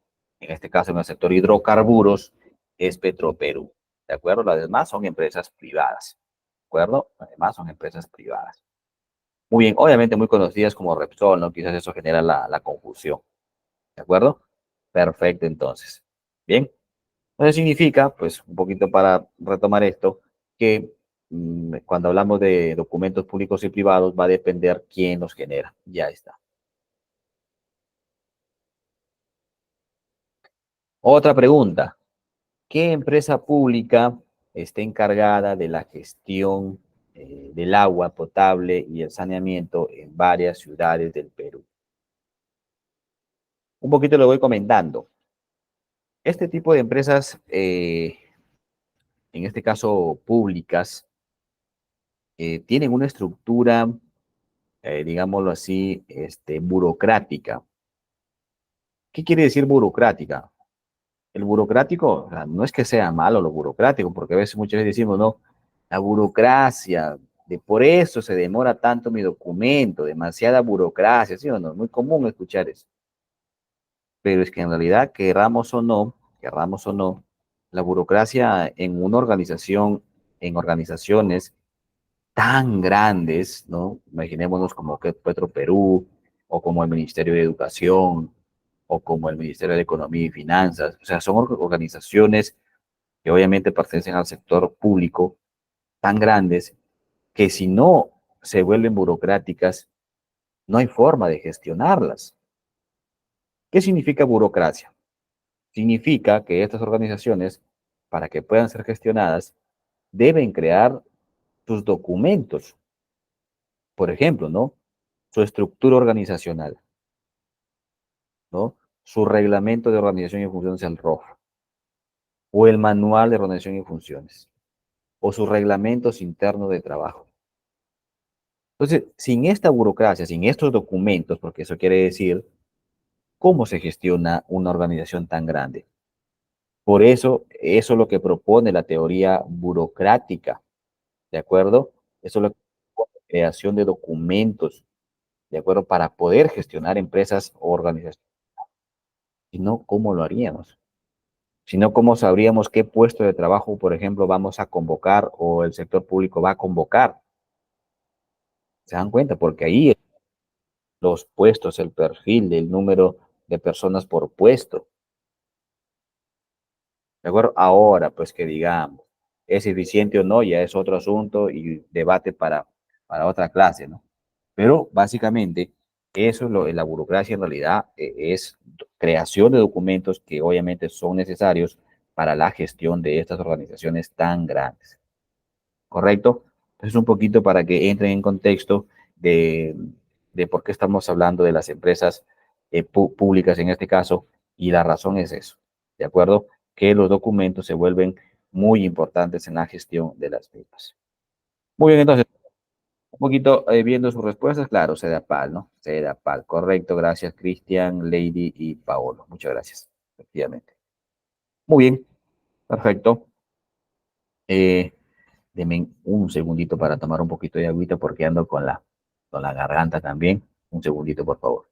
en este caso en el sector hidrocarburos, es Petroperú, ¿de acuerdo? Las demás son empresas privadas, ¿de acuerdo? Las demás son empresas privadas. Muy bien, obviamente muy conocidas como Repsol, ¿no? Quizás eso genera la confusión, ¿de acuerdo? Perfecto, entonces. Bien, entonces significa, pues un poquito para retomar esto, que cuando hablamos de documentos públicos y privados va a depender quién los genera. Ya está. Otra pregunta. ¿Qué empresa pública está encargada de la gestión del agua potable y el saneamiento en varias ciudades del Perú? Un poquito lo voy comentando. Este tipo de empresas, en este caso públicas, tienen una estructura, digámoslo así, burocrática. ¿Qué quiere decir burocrática? El burocrático, o sea, no es que sea malo lo burocrático, porque a veces muchas veces decimos, no, la burocracia, de por eso se demora tanto mi documento, demasiada burocracia, ¿sí o no? Muy común escuchar eso. Pero es que en realidad, querramos o no, la burocracia en una organización, en organizaciones tan grandes, ¿no? Imaginémonos como que Petroperú, o como el Ministerio de Educación, o como el Ministerio de Economía y Finanzas, o sea, son organizaciones que obviamente pertenecen al sector público, tan grandes, que si no se vuelven burocráticas, no hay forma de gestionarlas. ¿Qué significa burocracia? Significa que estas organizaciones, para que puedan ser gestionadas, deben crear sus documentos, por ejemplo, ¿no? Su estructura organizacional, ¿no? Su reglamento de organización y funciones, el ROF, o el manual de organización y funciones, o sus reglamentos internos de trabajo. Entonces, sin esta burocracia, sin estos documentos, porque eso quiere decir cómo se gestiona una organización tan grande. Por eso es lo que propone la teoría burocrática, ¿de acuerdo? Eso es lo que propone la creación de documentos, ¿de acuerdo? Para poder gestionar empresas o organizaciones. Si no, ¿cómo lo haríamos? Si no, ¿cómo sabríamos qué puesto de trabajo, por ejemplo, vamos a convocar o el sector público va a convocar? ¿Se dan cuenta? Porque ahí los puestos, el perfil del número de personas por puesto. ¿De acuerdo? Ahora, pues que digamos, es eficiente o no, ya es otro asunto y debate para otra clase, ¿no? Pero básicamente, eso es la burocracia en realidad es creación de documentos que obviamente son necesarios para la gestión de estas organizaciones tan grandes. ¿Correcto? Entonces, un poquito para que entren en contexto de, de por qué estamos hablando de las empresas públicas en este caso, y la razón es eso, ¿de acuerdo? Que los documentos se vuelven muy importantes en la gestión de las mismas. Muy bien, entonces, un poquito viendo sus respuestas, claro, CEDAPAL, ¿no? CEDAPAL, correcto, gracias, Cristian, Lady y Paolo. Muchas gracias, efectivamente. Muy bien, perfecto. Eh, Deme un segundito para tomar un poquito de agüita porque ando con la garganta también. Un segundito, por favor.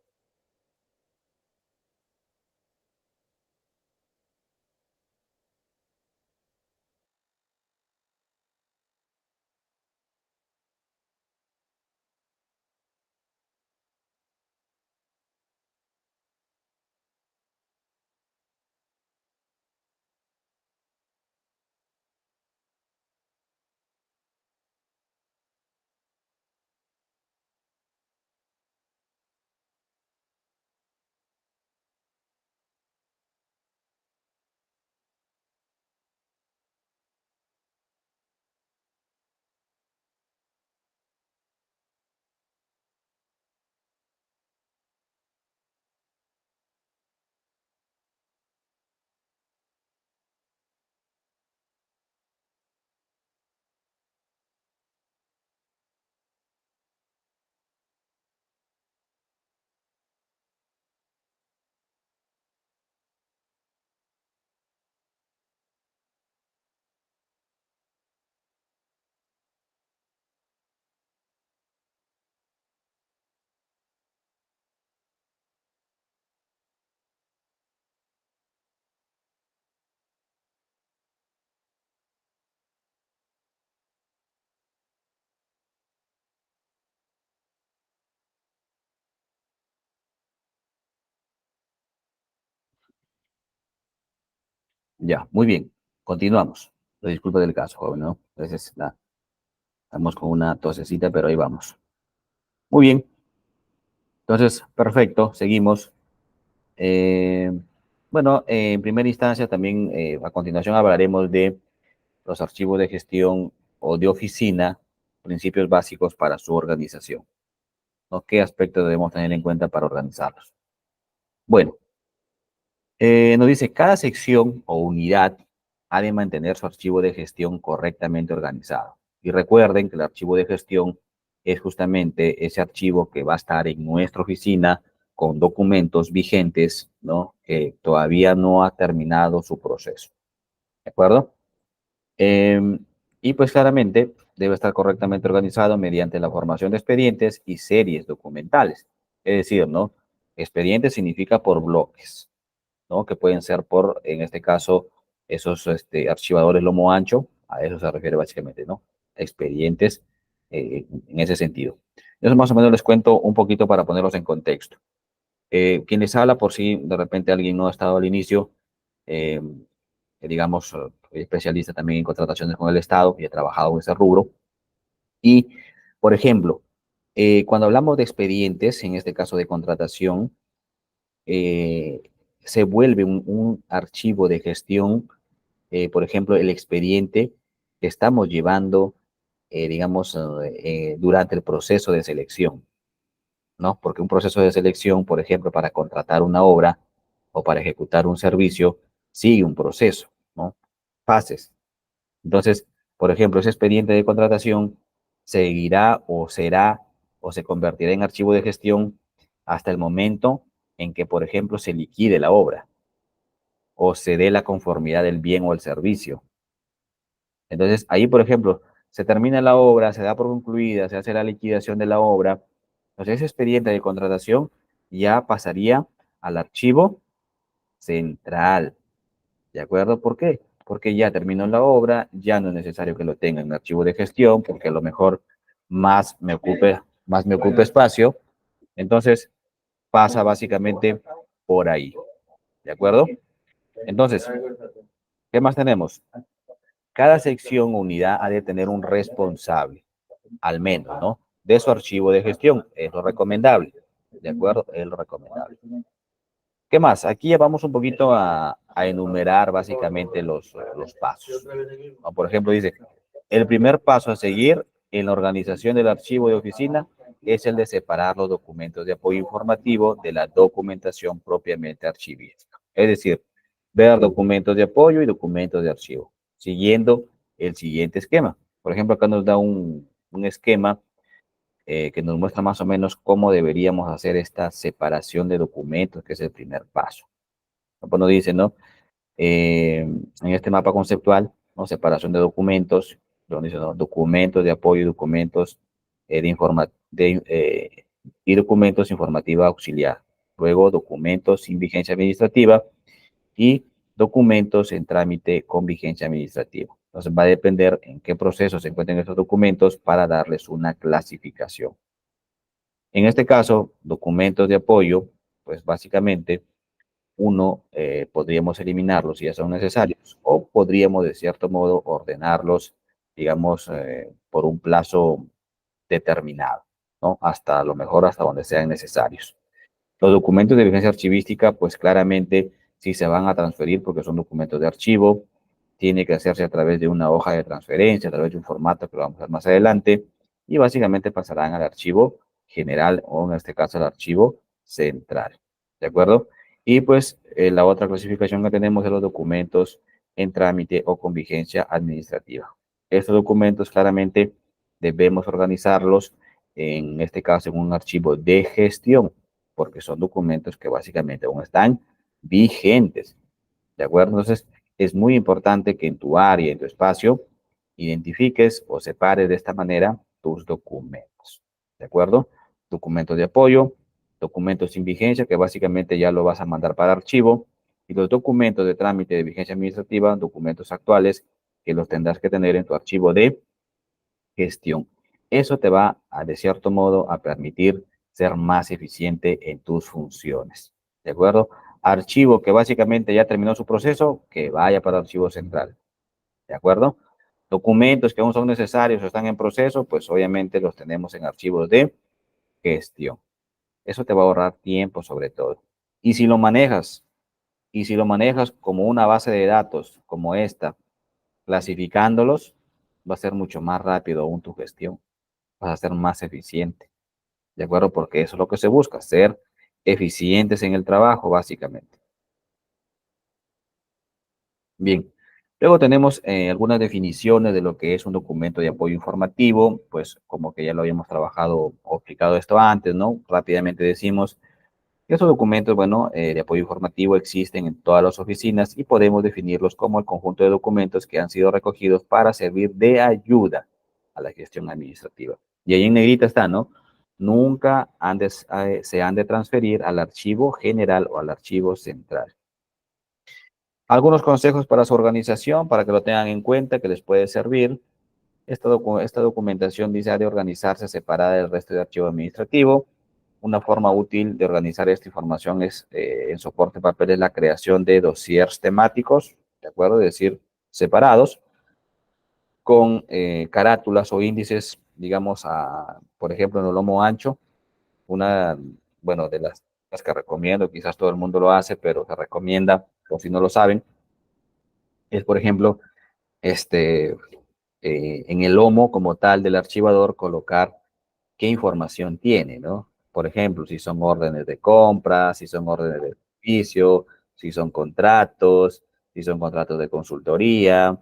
Ya, muy bien. Continuamos. Disculpa del caso, joven, ¿no? Entonces, estamos con una tosecita, pero ahí vamos. Muy bien. Entonces, perfecto. Seguimos. Eh, bueno, en primera instancia también, a continuación hablaremos de los archivos de gestión o de oficina, principios básicos para su organización, ¿no? ¿Qué aspectos debemos tener en cuenta para organizarlos? Bueno, nos dice, cada sección o unidad ha de mantener su archivo de gestión correctamente organizado. Y recuerden que el archivo de gestión es justamente ese archivo que va a estar en nuestra oficina con documentos vigentes, ¿no? Que todavía no ha terminado su proceso. ¿De acuerdo? Eh, y pues claramente debe estar correctamente organizado mediante la formación de expedientes y series documentales. Es decir, ¿no? Expediente significa por bloques, ¿no? Que pueden ser por, en este caso, esos archivadores lomo ancho, a eso se refiere básicamente, ¿no? Expedientes en ese sentido. Eso más o menos les cuento un poquito para ponerlos en contexto. Quien les habla, por si de repente alguien no ha estado al inicio, eh, que digamos, soy especialista también en contrataciones con el Estado y he trabajado en ese rubro. Y, por ejemplo, cuando hablamos de expedientes, en este caso de contratación, eh, se vuelve un archivo de gestión, por ejemplo, el expediente que estamos llevando, digamos, durante el proceso de selección, ¿no? Porque un proceso de selección, por ejemplo, para contratar una obra o para ejecutar un servicio, sigue un proceso, ¿no? Fases. Entonces, por ejemplo, ese expediente de contratación seguirá o será o se convertirá en archivo de gestión hasta el momento en que, por ejemplo, se liquide la obra o se dé la conformidad del bien o el servicio. Entonces, ahí, por ejemplo, se termina la obra, se da por concluida, se hace la liquidación de la obra. Entonces, ese expediente de contratación ya pasaría al archivo central. ¿De acuerdo? ¿Por qué? Porque ya terminó la obra, ya no es necesario que lo tenga en archivo de gestión, porque a lo mejor más me ocupe espacio. Entonces, pasa básicamente por ahí. ¿De acuerdo? Entonces, ¿qué más tenemos? Cada sección o unidad ha de tener un responsable, al menos, ¿no? De su archivo de gestión. Es lo recomendable. ¿De acuerdo? Es lo recomendable. ¿Qué más? Aquí ya vamos un poquito a enumerar básicamente los pasos. ¿No? Por ejemplo, dice, el primer paso a seguir en la organización del archivo de oficina es el de separar los documentos de apoyo informativo de la documentación propiamente archivística. Es decir, ver documentos de apoyo y documentos de archivo, siguiendo el siguiente esquema. Por ejemplo, acá nos da un esquema que nos muestra más o menos cómo deberíamos hacer esta separación de documentos, que es el primer paso. Pues nos dice, ¿no? En este mapa conceptual, ¿no? Separación de documentos, donde dice, ¿no? Documentos de apoyo y documentos y documentos informativa auxiliar. Luego, documentos sin vigencia administrativa y documentos en trámite con vigencia administrativa. Entonces, va a depender en qué proceso se encuentren estos documentos para darles una clasificación. En este caso, documentos de apoyo, pues básicamente uno, podríamos eliminarlos si ya son necesarios o podríamos de cierto modo ordenarlos, digamos, por un plazo determinado, ¿no? Hasta a lo mejor hasta donde sean necesarios. Los documentos de vigencia archivística, pues claramente sí se van a transferir porque son documentos de archivo, tiene que hacerse a través de una hoja de transferencia, a través de un formato que lo vamos a ver más adelante, y básicamente pasarán al archivo general o en este caso al archivo central. ¿De acuerdo? Y pues la otra clasificación que tenemos es los documentos en trámite o con vigencia administrativa. Estos documentos claramente debemos organizarlos, en este caso en un archivo de gestión, porque son documentos que básicamente aún están vigentes. ¿De acuerdo? Entonces, es muy importante que en tu área, en tu espacio, identifiques o separes de esta manera tus documentos. ¿De acuerdo? Documentos de apoyo, documentos sin vigencia, que básicamente ya lo vas a mandar para archivo, y los documentos de trámite de vigencia administrativa, documentos actuales, que los tendrás que tener en tu archivo de gestión. Eso te va a, de cierto modo, a permitir ser más eficiente en tus funciones. ¿De acuerdo? Archivo que básicamente ya terminó su proceso, que vaya para archivo central. ¿De acuerdo? Documentos que aún son necesarios o están en proceso, pues obviamente los tenemos en archivos de gestión. Eso te va a ahorrar tiempo sobre todo. Y si lo manejas, y si lo manejas como una base de datos como esta, clasificándolos, va a ser mucho más rápido aún tu gestión. Vas a ser más eficiente. ¿De acuerdo? Porque eso es lo que se busca, ser eficientes en el trabajo, básicamente. Bien. Luego tenemos algunas definiciones de lo que es un documento de apoyo informativo, pues como que ya lo habíamos trabajado o explicado esto antes, ¿no? Rápidamente decimos que estos documentos, bueno, de apoyo informativo existen en todas las oficinas y podemos definirlos como el conjunto de documentos que han sido recogidos para servir de ayuda a la gestión administrativa. Y ahí en negrita está, ¿no? Nunca se han de transferir al archivo general o al archivo central. Algunos consejos para su organización, para que lo tengan en cuenta, que les puede servir. Esta documentación dice ha de organizarse separada del resto de archivo administrativo. Una forma útil de organizar esta información es en soporte papel es la creación de dossiers temáticos, ¿de acuerdo? Es decir, separados, con carátulas o índices, digamos, por ejemplo, en el lomo ancho, una, bueno, de las que recomiendo, quizás todo el mundo lo hace, pero se recomienda, por si no lo saben, es, por ejemplo, este, en el lomo como tal del archivador colocar qué información tiene, ¿no? Por ejemplo, si son órdenes de compra, si son órdenes de servicio, si son contratos de consultoría,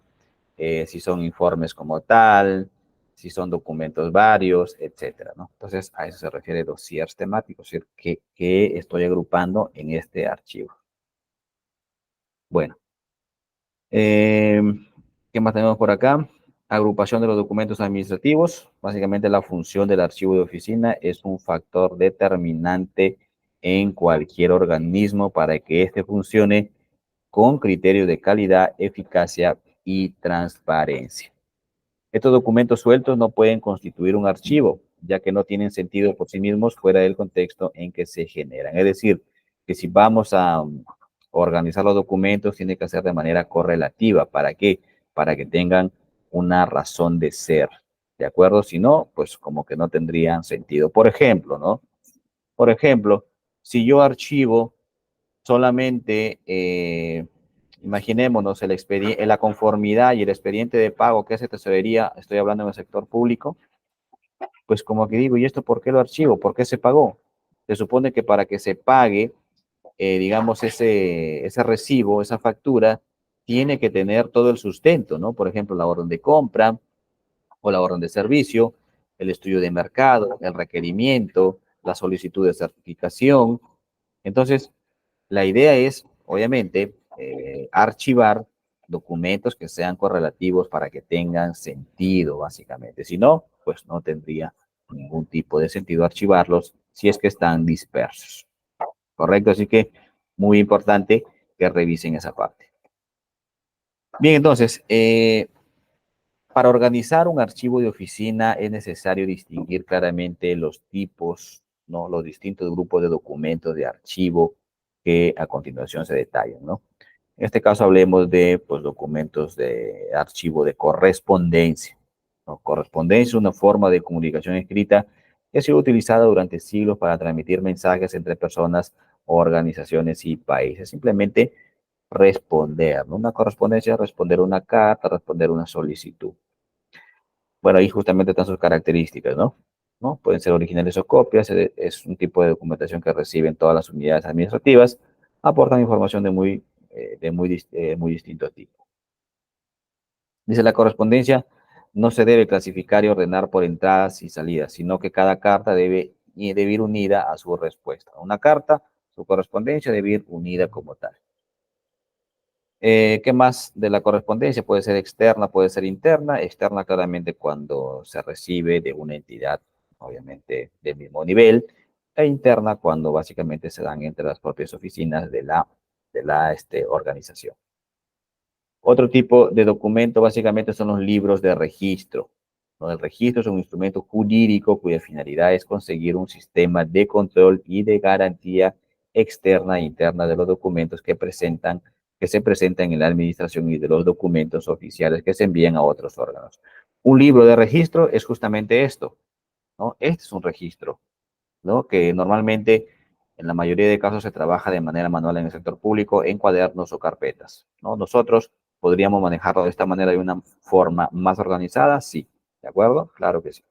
si son informes como tal, si son documentos varios, etcétera, ¿no? Entonces, a eso se refiere dossiers temáticos, es decir, que estoy agrupando en este archivo. Bueno, Eh, ¿qué más tenemos por acá? Agrupación de los documentos administrativos. Básicamente la función del archivo de oficina es un factor determinante en cualquier organismo para que éste funcione con criterios de calidad, eficacia y transparencia. Estos documentos sueltos no pueden constituir un archivo, ya que no tienen sentido por sí mismos fuera del contexto en que se generan. Es decir, que si vamos a organizar los documentos, tiene que ser de manera correlativa. ¿Para qué? Para que tengan una razón de ser. ¿De acuerdo? Si no, pues como que no tendrían sentido. Por ejemplo, ¿no? Por ejemplo, si yo archivo solamente, imaginémonos la conformidad y el expediente de pago que hace tesorería, estoy hablando en el sector público, pues como que digo, ¿y esto por qué lo archivo? ¿Por qué se pagó? Se supone que para que se pague, digamos, ese recibo, esa factura, tiene que tener todo el sustento, ¿no? Por ejemplo, la orden de compra o la orden de servicio, el estudio de mercado, el requerimiento, la solicitud de certificación. Entonces, la idea es, obviamente, archivar documentos que sean correlativos para que tengan sentido, básicamente. Si no, pues no tendría ningún tipo de sentido archivarlos si es que están dispersos. ¿Correcto? Así que muy importante que revisen esa parte. Bien, entonces, para organizar un archivo de oficina es necesario distinguir claramente los tipos, ¿no? Los distintos grupos de documentos de archivo que a continuación se detallan, ¿no? En este caso hablemos de pues, documentos de archivo de correspondencia, ¿no? Correspondencia es una forma de comunicación escrita que ha sido utilizada durante siglos para transmitir mensajes entre personas, organizaciones y países. Simplemente responder, ¿no? Una correspondencia es responder una carta, responder una solicitud. Bueno, ahí justamente están sus características, ¿no? ¿No? Pueden ser originales o copias, es un tipo de documentación que reciben todas las unidades administrativas, aportan información muy distinto tipo. Dice la correspondencia, no se debe clasificar y ordenar por entradas y salidas, sino que cada carta debe ir unida a su respuesta. Una carta, su correspondencia debe ir unida como tal. ¿Qué más de la correspondencia? Puede ser externa, puede ser interna. Externa claramente cuando se recibe de una entidad, obviamente, del mismo nivel. E interna cuando básicamente se dan entre las propias oficinas de la organización. Otro tipo de documento básicamente son los libros de registro. ¿No? El registro es un instrumento jurídico cuya finalidad es conseguir un sistema de control y de garantía externa e interna de los documentos que se presentan en la administración y de los documentos oficiales que se envían a otros órganos. Un libro de registro es justamente esto, ¿no? Este es un registro, ¿no? Que normalmente en la mayoría de casos se trabaja de manera manual en el sector público en cuadernos o carpetas, ¿no? Nosotros podríamos manejarlo de esta manera de una forma más organizada, sí, ¿de acuerdo? Claro que sí.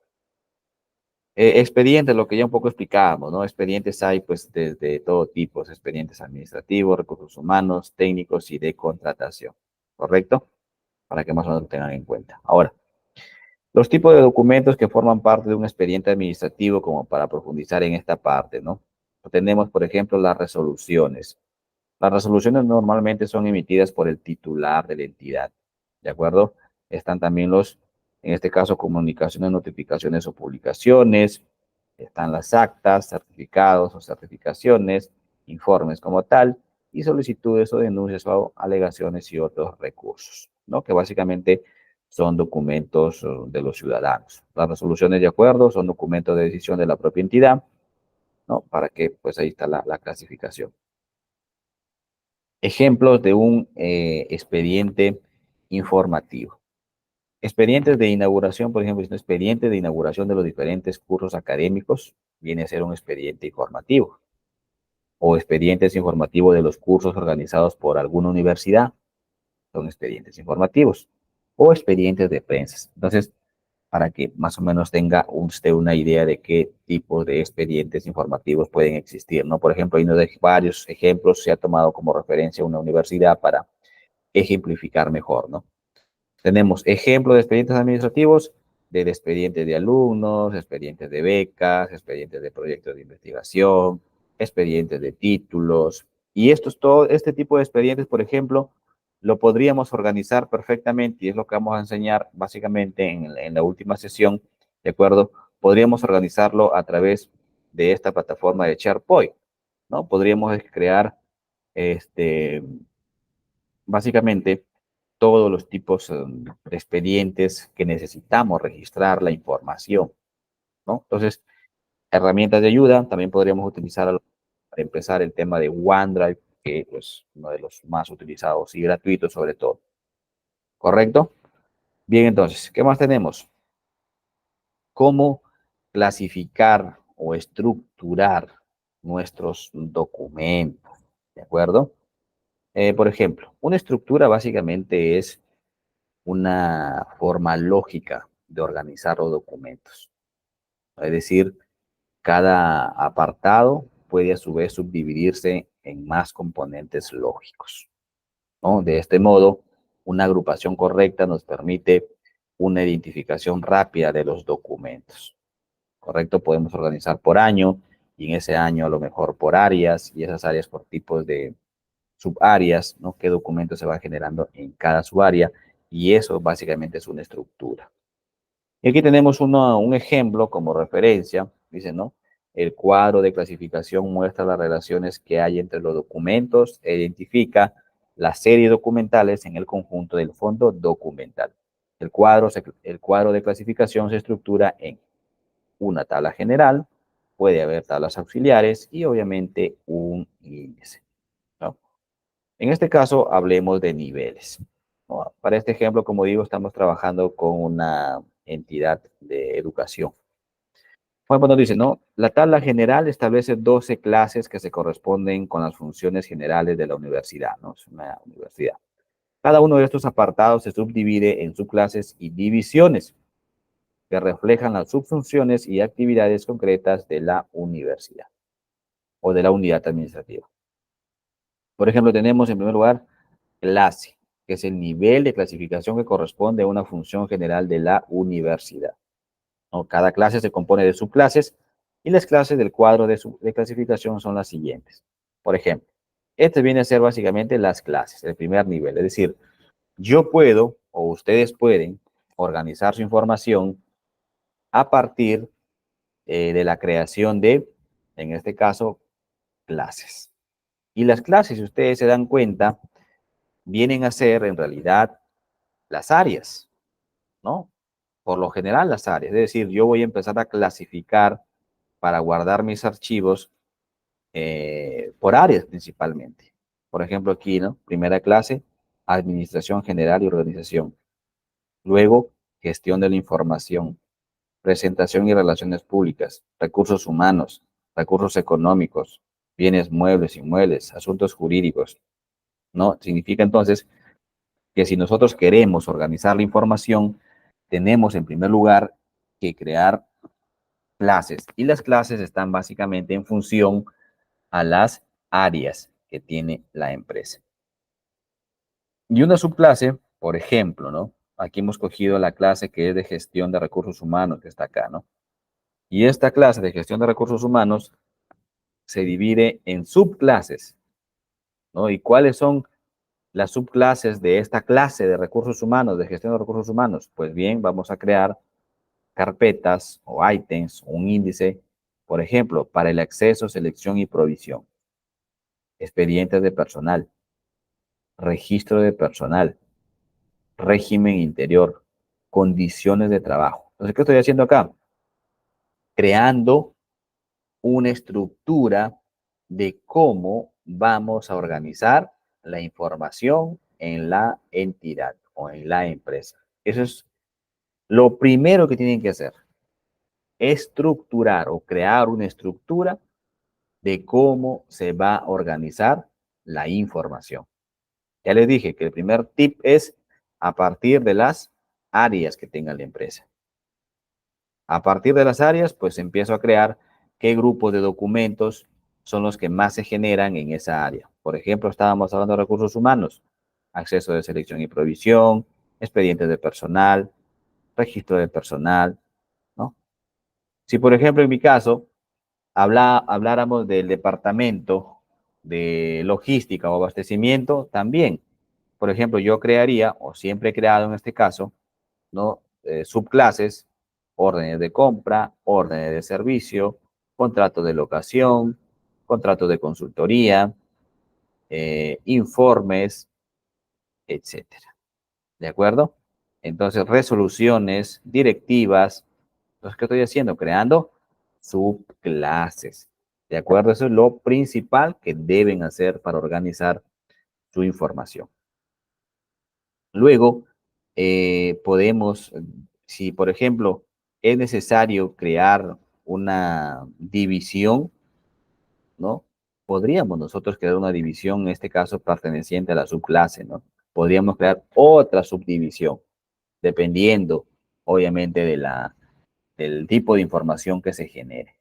Expedientes, lo que ya un poco explicábamos, ¿no? Expedientes hay pues desde todo tipo, expedientes administrativos, recursos humanos, técnicos y de contratación, ¿correcto? Para que más o menos lo tengan en cuenta. Ahora, los tipos de documentos que forman parte de un expediente administrativo, como para profundizar en esta parte, ¿no? Tenemos, por ejemplo, las resoluciones. Las resoluciones normalmente son emitidas por el titular de la entidad, ¿de acuerdo? Están también en este caso, comunicaciones, notificaciones o publicaciones. Están las actas, certificados o certificaciones, informes como tal, y solicitudes o denuncias o alegaciones y otros recursos, ¿no? Que básicamente son documentos de los ciudadanos. Las resoluciones de acuerdo son documentos de decisión de la propia entidad, ¿no? Para que, pues ahí está la clasificación. Ejemplos de un expediente informativo. Expedientes de inauguración, por ejemplo, es un expediente de inauguración de los diferentes cursos académicos, viene a ser un expediente informativo. O expedientes informativos de los cursos organizados por alguna universidad, son expedientes informativos. O expedientes de prensa. Entonces, para que más o menos tenga usted una idea de qué tipo de expedientes informativos pueden existir, ¿no? Por ejemplo, hay varios ejemplos, se ha tomado como referencia una universidad para ejemplificar mejor, ¿no? Tenemos ejemplos de expedientes administrativos, de expedientes de alumnos, expedientes de becas, expedientes de proyectos de investigación, expedientes de títulos. Y todo este tipo de expedientes, por ejemplo, lo podríamos organizar perfectamente, y es lo que vamos a enseñar básicamente en la última sesión, ¿de acuerdo? Podríamos organizarlo a través de esta plataforma de SharePoint, ¿no? Podríamos crear, básicamente, todos los tipos de expedientes que necesitamos registrar la información, ¿no? Entonces, herramientas de ayuda, también podríamos utilizar para empezar el tema de OneDrive, que es pues, uno de los más utilizados y gratuitos sobre todo. ¿Correcto? Bien, entonces, ¿qué más tenemos? ¿Cómo clasificar o estructurar nuestros documentos? ¿De acuerdo? Por ejemplo, una estructura básicamente es una forma lógica de organizar los documentos. Es decir, cada apartado puede a su vez subdividirse en más componentes lógicos, ¿no? De este modo, una agrupación correcta nos permite una identificación rápida de los documentos. ¿Correcto? Podemos organizar por año y en ese año a lo mejor por áreas y esas áreas por tipos de subáreas, ¿no? Qué documentos se van generando en cada subárea y eso básicamente es una estructura. Y aquí tenemos un ejemplo como referencia, dice, ¿no? El cuadro de clasificación muestra las relaciones que hay entre los documentos e identifica las series documentales en el conjunto del fondo documental. El cuadro de clasificación se estructura en una tabla general, puede haber tablas auxiliares y obviamente un índice, ¿no? En este caso, hablemos de niveles, ¿no? Para este ejemplo, como digo, estamos trabajando con una entidad de educación. Juan nos dice, ¿no? La tabla general establece 12 clases que se corresponden con las funciones generales de la universidad, ¿no? Es una universidad. Cada uno de estos apartados se subdivide en subclases y divisiones que reflejan las subfunciones y actividades concretas de la universidad o de la unidad administrativa. Por ejemplo, tenemos en primer lugar clase, que es el nivel de clasificación que corresponde a una función general de la universidad, ¿no? Cada clase se compone de subclases y las clases del cuadro de clasificación son las siguientes. Por ejemplo, este viene a ser básicamente las clases, el primer nivel. Es decir, yo puedo o ustedes pueden organizar su información a partir de la creación de, en este caso, clases. Y las clases, si ustedes se dan cuenta, vienen a ser en realidad las áreas, ¿no? Por lo general las áreas. Es decir, yo voy a empezar a clasificar para guardar mis archivos, por áreas principalmente. Por ejemplo, aquí, ¿no? Primera clase, Administración General y Organización. Luego, Gestión de la Información, Presentación y Relaciones Públicas, Recursos Humanos, Recursos Económicos, Bienes Muebles, Inmuebles, Asuntos Jurídicos, ¿no? Significa entonces que si nosotros queremos organizar la información, tenemos en primer lugar que crear clases. Y las clases están básicamente en función a las áreas que tiene la empresa. Y una subclase, por ejemplo, ¿no? Aquí hemos cogido la clase que es de gestión de recursos humanos, que está acá, ¿no? Y esta clase de gestión de recursos humanos se divide en subclases, ¿no? ¿Y cuáles son las subclases de esta clase de recursos humanos, de gestión de recursos humanos? Pues bien, vamos a crear carpetas o ítems, un índice, por ejemplo, para el acceso, selección y provisión, expedientes de personal, registro de personal, régimen interior, condiciones de trabajo. Entonces, ¿qué estoy haciendo acá? Creando una estructura de cómo vamos a organizar la información en la entidad o en la empresa. Eso es lo primero que tienen que hacer, estructurar o crear una estructura de cómo se va a organizar la información. Ya les dije que el primer tip es a partir de las áreas que tenga la empresa. A partir de las áreas, pues empiezo a crear qué grupos de documentos son los que más se generan en esa área. Por ejemplo, estábamos hablando de recursos humanos, acceso de selección y provisión, expedientes de personal, registro de personal, ¿no? Si, por ejemplo, en mi caso, habláramos del departamento de logística o abastecimiento, también, por ejemplo, yo crearía, o siempre he creado en este caso, ¿no? Subclases, órdenes de compra, órdenes de servicio, contrato de locación, contrato de consultoría, informes, etcétera. ¿De acuerdo? Entonces, resoluciones, directivas. Entonces, ¿qué estoy haciendo? Creando subclases. ¿De acuerdo? Eso es lo principal que deben hacer para organizar su información. Luego, podemos, si por ejemplo es necesario crear una división, ¿no? Podríamos nosotros crear una división, en este caso perteneciente a la subclase, ¿no? Podríamos crear otra subdivisión, dependiendo, obviamente, del tipo de información que se genere.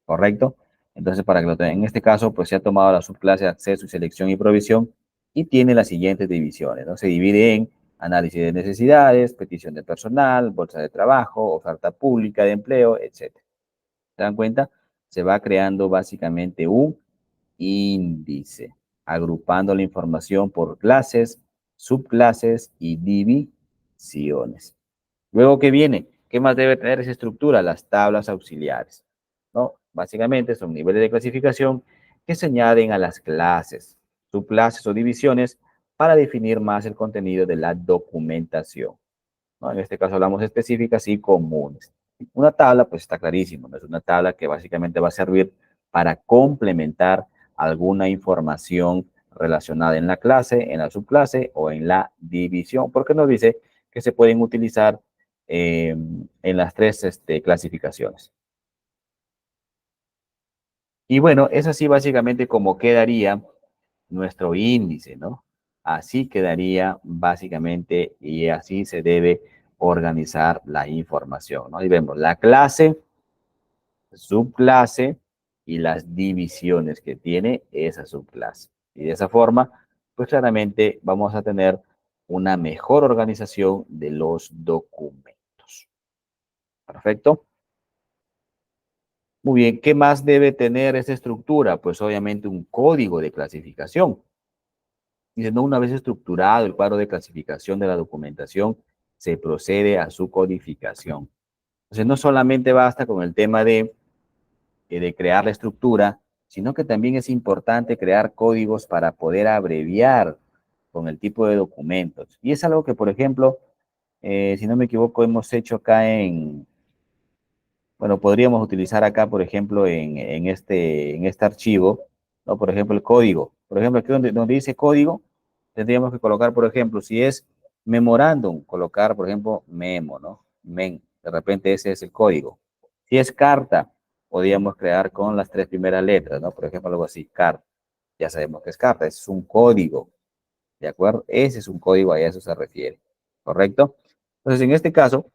¿Correcto? Entonces, para que lo tengan, en este caso, pues se ha tomado la subclase de acceso, selección y provisión y tiene las siguientes divisiones, ¿no? Se divide en análisis de necesidades, petición de personal, bolsa de trabajo, oferta pública de empleo, etcétera. ¿Se dan cuenta? Se va creando básicamente un índice, agrupando la información por clases, subclases y divisiones. Luego, ¿qué viene? ¿Qué más debe tener esa estructura? Las tablas auxiliares, ¿no? Básicamente son niveles de clasificación que se añaden a las clases, subclases o divisiones para definir más el contenido de la documentación, ¿no? En este caso hablamos específicas y comunes. Una tabla, pues está clarísimo, ¿no? Es una tabla que básicamente va a servir para complementar alguna información relacionada en la clase, en la subclase o en la división, porque nos dice que se pueden utilizar en las tres clasificaciones. Y bueno, es así básicamente como quedaría nuestro índice, ¿no? Así quedaría básicamente y así se debe organizar la información, ¿no? Y vemos la clase, subclase y las divisiones que tiene esa subclase. Y de esa forma, pues claramente vamos a tener una mejor organización de los documentos. Perfecto. Muy bien, ¿qué más debe tener esta estructura? Pues obviamente un código de clasificación. Dice, no, una vez estructurado el cuadro de clasificación de la documentación, se procede a su codificación. Entonces, no solamente basta con el tema de crear la estructura, sino que también es importante crear códigos para poder abreviar con el tipo de documentos. Y es algo que, por ejemplo, si no me equivoco, hemos hecho acá bueno, podríamos utilizar acá, por ejemplo, en este archivo. ¿no? Por ejemplo, el código. Por ejemplo, aquí donde dice código, tendríamos que colocar, por ejemplo, si es memorándum, colocar, por ejemplo, memo, ¿no? Men. De repente ese es el código. Si es carta, podríamos crear con las tres primeras letras, ¿no? Por ejemplo, algo así, carta. Ya sabemos que es carta, es un código, ¿de acuerdo? Ese es un código, a eso se refiere, ¿correcto? Entonces, en este caso,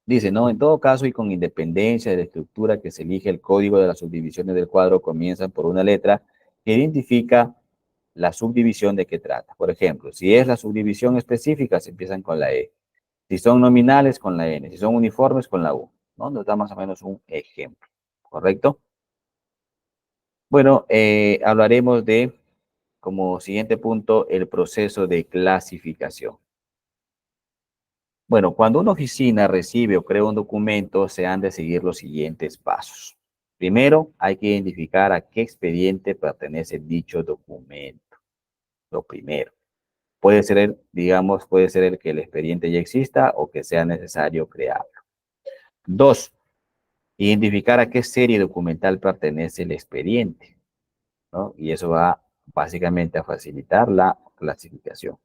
dice, no, en todo caso y con independencia de la estructura que se elige, el código de las subdivisiones del cuadro comienzan por una letra que identifica la subdivisión de qué trata. Por ejemplo, si es la subdivisión específica, se empiezan con la E. Si son nominales, con la N. Si son uniformes, con la U. ¿No? Nos da más o menos un ejemplo. ¿Correcto? Bueno, hablaremos de, como siguiente punto, el proceso de clasificación. Bueno, cuando una oficina recibe o crea un documento, se han de seguir los siguientes pasos. Primero, hay que identificar a qué expediente pertenece dicho documento. Lo primero. Puede ser el, digamos, puede ser el que el expediente ya exista o que sea necesario crearlo. Dos, identificar a qué serie documental pertenece el expediente, ¿no? Y eso va básicamente a facilitar la clasificación.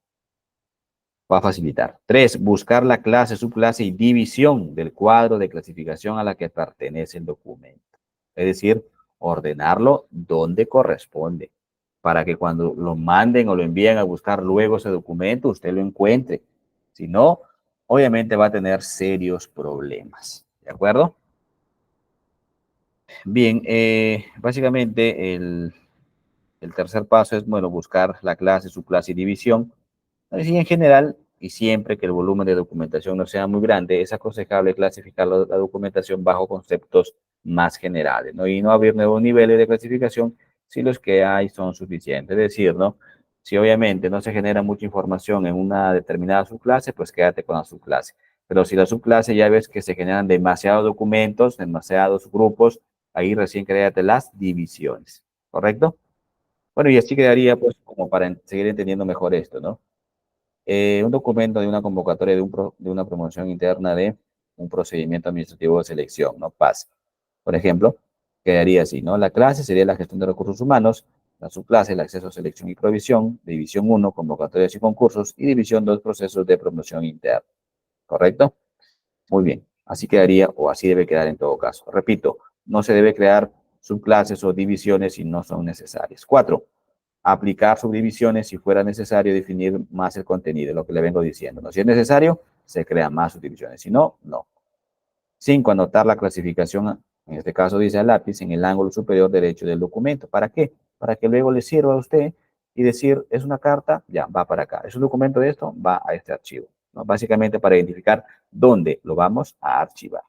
Va a facilitar. Tres, buscar la clase, subclase y división del cuadro de clasificación a la que pertenece el documento. Es decir, ordenarlo donde corresponde, para que cuando lo manden o lo envíen a buscar luego ese documento, usted lo encuentre. Si no, obviamente va a tener serios problemas. ¿De acuerdo? Bien, básicamente el tercer paso es, bueno, buscar la clase, subclase y división. Así en general, y siempre que el volumen de documentación no sea muy grande, es aconsejable clasificar la documentación bajo conceptos más generales, ¿no? Y no abrir nuevos niveles de clasificación si los que hay son suficientes. Es decir, ¿no? Si obviamente no se genera mucha información en una determinada subclase, pues quédate con la subclase. Pero si la subclase ya ves que se generan demasiados documentos, demasiados grupos, ahí recién créate las divisiones, ¿correcto? Bueno, y así quedaría, pues, como para seguir entendiendo mejor esto, ¿no? Un documento de una convocatoria de una promoción interna de un procedimiento administrativo de selección, ¿no? PAS. Por ejemplo, quedaría así, ¿no? La clase sería la gestión de recursos humanos, la subclase, el acceso a selección y provisión, división uno convocatorias y concursos, y división 2 procesos de promoción interna, ¿correcto? Muy bien, así quedaría o así debe quedar en todo caso. Repito, no se debe crear subclases o divisiones si no son necesarias. Cuatro, aplicar subdivisiones si fuera necesario definir más el contenido, lo que le vengo diciendo, ¿no? Si es necesario, se crean más subdivisiones, si no, no. 5. Anotar la clasificación, en este caso dice a lápiz, en el ángulo superior derecho del documento. ¿Para qué? Para que luego le sirva a usted y decir, es una carta, ya, va para acá. Es un documento de esto, va a este archivo, ¿no? Básicamente para identificar dónde lo vamos a archivar.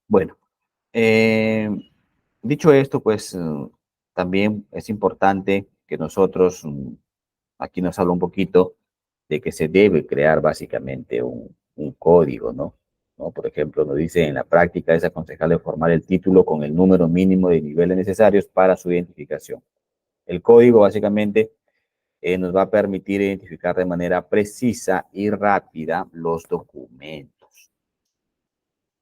Bueno, eh, dicho esto, pues también es importante que nosotros, aquí nos habla un poquito de que se debe crear básicamente un código, ¿no? ¿No? Por ejemplo, nos dice en la práctica es aconsejable formar el título con el número mínimo de niveles necesarios para su identificación. El código básicamente nos va a permitir identificar de manera precisa y rápida los documentos.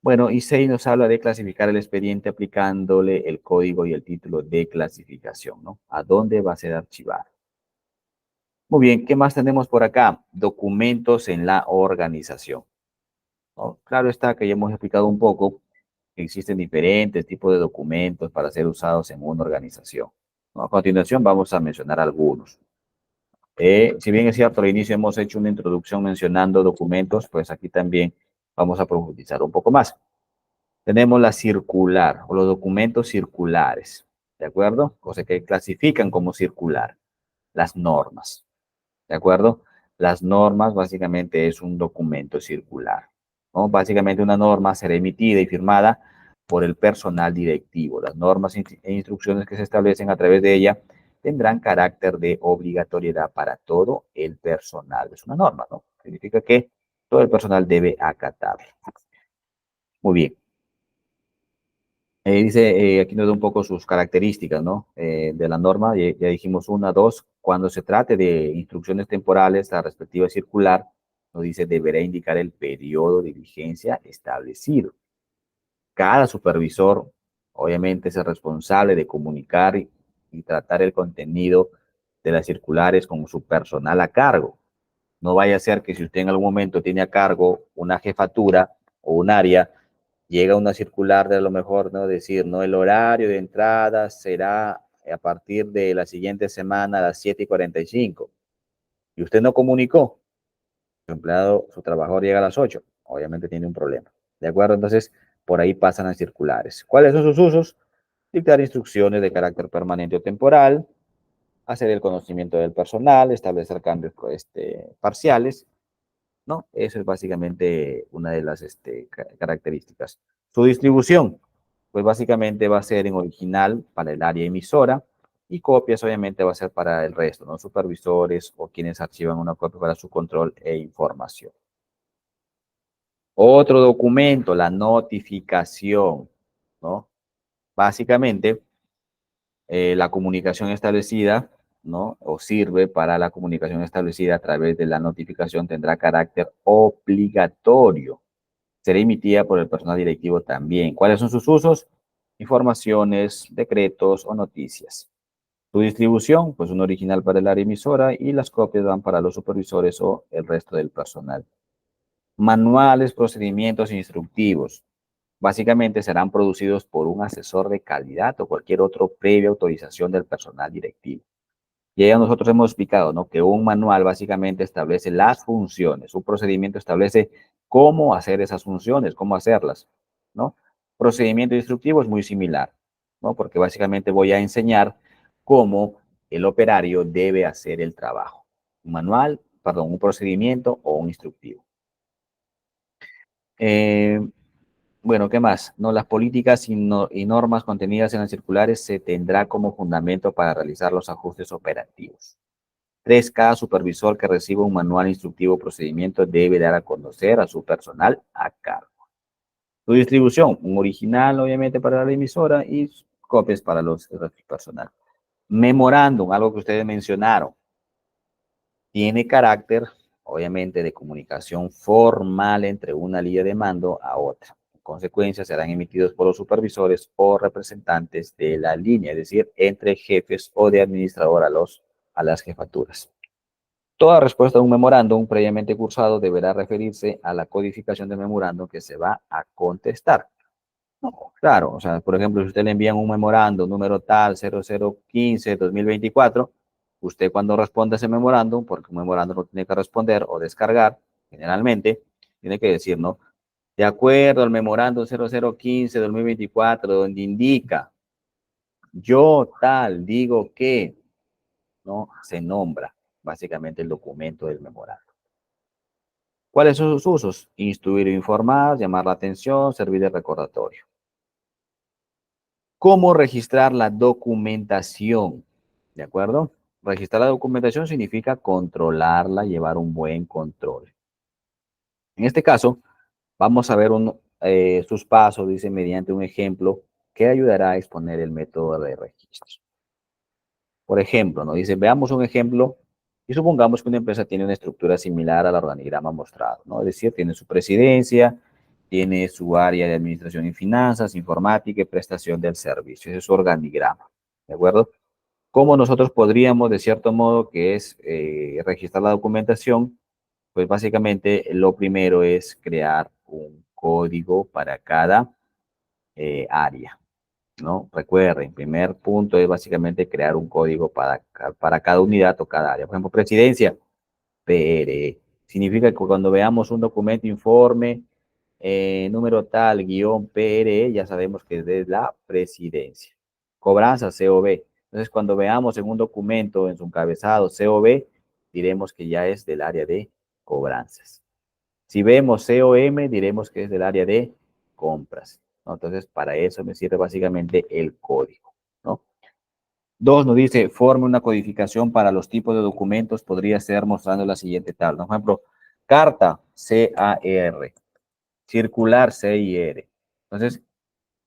Bueno, y 6 nos habla de clasificar el expediente aplicándole el código y el título de clasificación, ¿no? ¿A dónde va a ser archivado? Muy bien, ¿qué más tenemos por acá? Documentos en la organización, ¿no? Claro está que ya hemos explicado un poco que existen diferentes tipos de documentos para ser usados en una organización, ¿no? A continuación vamos a mencionar algunos. Si bien es cierto, al inicio hemos hecho una introducción mencionando documentos, pues aquí también vamos a profundizar un poco más. Tenemos la circular o los documentos circulares, ¿de acuerdo? O sea, que clasifican como circular las normas, ¿de acuerdo? Las normas básicamente es un documento circular, ¿no? Básicamente una norma será emitida y firmada por el personal directivo. Las normas e instrucciones que se establecen a través de ella tendrán carácter de obligatoriedad para todo el personal. Es una norma, ¿no? Significa que todo el personal debe acatarla. Muy bien. Dice, aquí nos da un poco sus características, ¿no? De la norma, ya dijimos una, dos, cuando se trate de instrucciones temporales, la respectiva circular, nos dice, deberá indicar el periodo de vigencia establecido. Cada supervisor obviamente es el responsable de comunicar y tratar el contenido de las circulares con su personal a cargo. No vaya a ser que si usted en algún momento tiene a cargo una jefatura o un área, llega una circular de a lo mejor, ¿no? Decir, ¿no? El horario de entrada será a partir de la siguiente semana a las 7:45. Y usted no comunicó, su empleado, su trabajador llega a las 8, obviamente tiene un problema. ¿De acuerdo? Entonces, por ahí pasan las circulares. ¿Cuáles son sus usos? Dictar instrucciones de carácter permanente o temporal, hacer el conocimiento del personal, establecer cambios parciales, ¿no? Eso es básicamente una de las características. Su distribución, pues básicamente va a ser en original para el área emisora y copias obviamente va a ser para el resto, ¿no? Supervisores o quienes archivan una copia para su control e información. Otro documento, la notificación, ¿no? Básicamente, la comunicación establecida, ¿no? O sirve para la comunicación establecida a través de la notificación tendrá carácter obligatorio. Será emitida por el personal directivo también. ¿Cuáles son sus usos? Informaciones, decretos o noticias. Su distribución, pues un original para el área emisora y las copias van para los supervisores o el resto del personal. Manuales, procedimientos instructivos. Básicamente serán producidos por un asesor de calidad o cualquier otro previa autorización del personal directivo. Y ya nosotros hemos explicado, ¿no? Que un manual básicamente establece las funciones, un procedimiento establece cómo hacer esas funciones, cómo hacerlas, ¿no? Procedimiento instructivo es muy similar, ¿no? Porque básicamente voy a enseñar cómo el operario debe hacer el trabajo. Un manual, perdón, un procedimiento o un instructivo. Eh, bueno, ¿qué más? No, las políticas y normas contenidas en las circulares se tendrá como fundamento para realizar los ajustes operativos. 3. Cada supervisor que reciba un manual instructivo o procedimiento debe dar a conocer a su personal a cargo. Su distribución, un original obviamente para la emisora y copias para los personal. Memorándum, algo que ustedes mencionaron, tiene carácter obviamente de comunicación formal entre una línea de mando a otra. En consecuencia, serán emitidos por los supervisores o representantes de la línea, es decir, entre jefes o de administrador a las jefaturas. Toda respuesta a un memorándum previamente cursado deberá referirse a la codificación del memorándum que se va a contestar. No, claro, o sea, por ejemplo, si usted le envían un memorándum número tal 0015-2024, usted cuando responde a ese memorándum, porque un memorándum lo tiene que responder o descargar, generalmente, tiene que decir, ¿no? De acuerdo al memorándum 0015-2024, donde indica, yo tal, digo que, ¿no? Se nombra básicamente el documento del memorándum. ¿Cuáles son sus usos? Instruir o informar, llamar la atención, servir de recordatorio. ¿Cómo registrar la documentación? ¿De acuerdo? Registrar la documentación significa controlarla, llevar un buen control. En este caso, vamos a ver sus pasos, dice, mediante un ejemplo que ayudará a exponer el método de registro. Por ejemplo, nos dice, veamos un ejemplo y supongamos que una empresa tiene una estructura similar al organigrama mostrado, ¿no? Es decir, tiene su presidencia, tiene su área de administración y finanzas, informática y prestación del servicio. Ese es su organigrama, ¿de acuerdo? ¿Cómo nosotros podríamos, de cierto modo, que es registrar la documentación? Pues básicamente lo primero es crear un código para cada área, ¿no? Recuerden, primer punto es básicamente crear un código para cada unidad o cada área. Por ejemplo, presidencia, PR. Significa que cuando veamos un documento informe, número tal, guión PRE, ya sabemos que es de la presidencia. Cobranza, COB. Entonces, cuando veamos en un documento, en su encabezado, COB, diremos que ya es del área de cobranzas. Si vemos COM, diremos que es del área de compras, ¿no? Entonces, para eso me sirve básicamente el código, ¿no? 2 nos dice, forme una codificación para los tipos de documentos, podría ser mostrando la siguiente tabla. Por ejemplo, carta, CAR, circular, CIR. Entonces,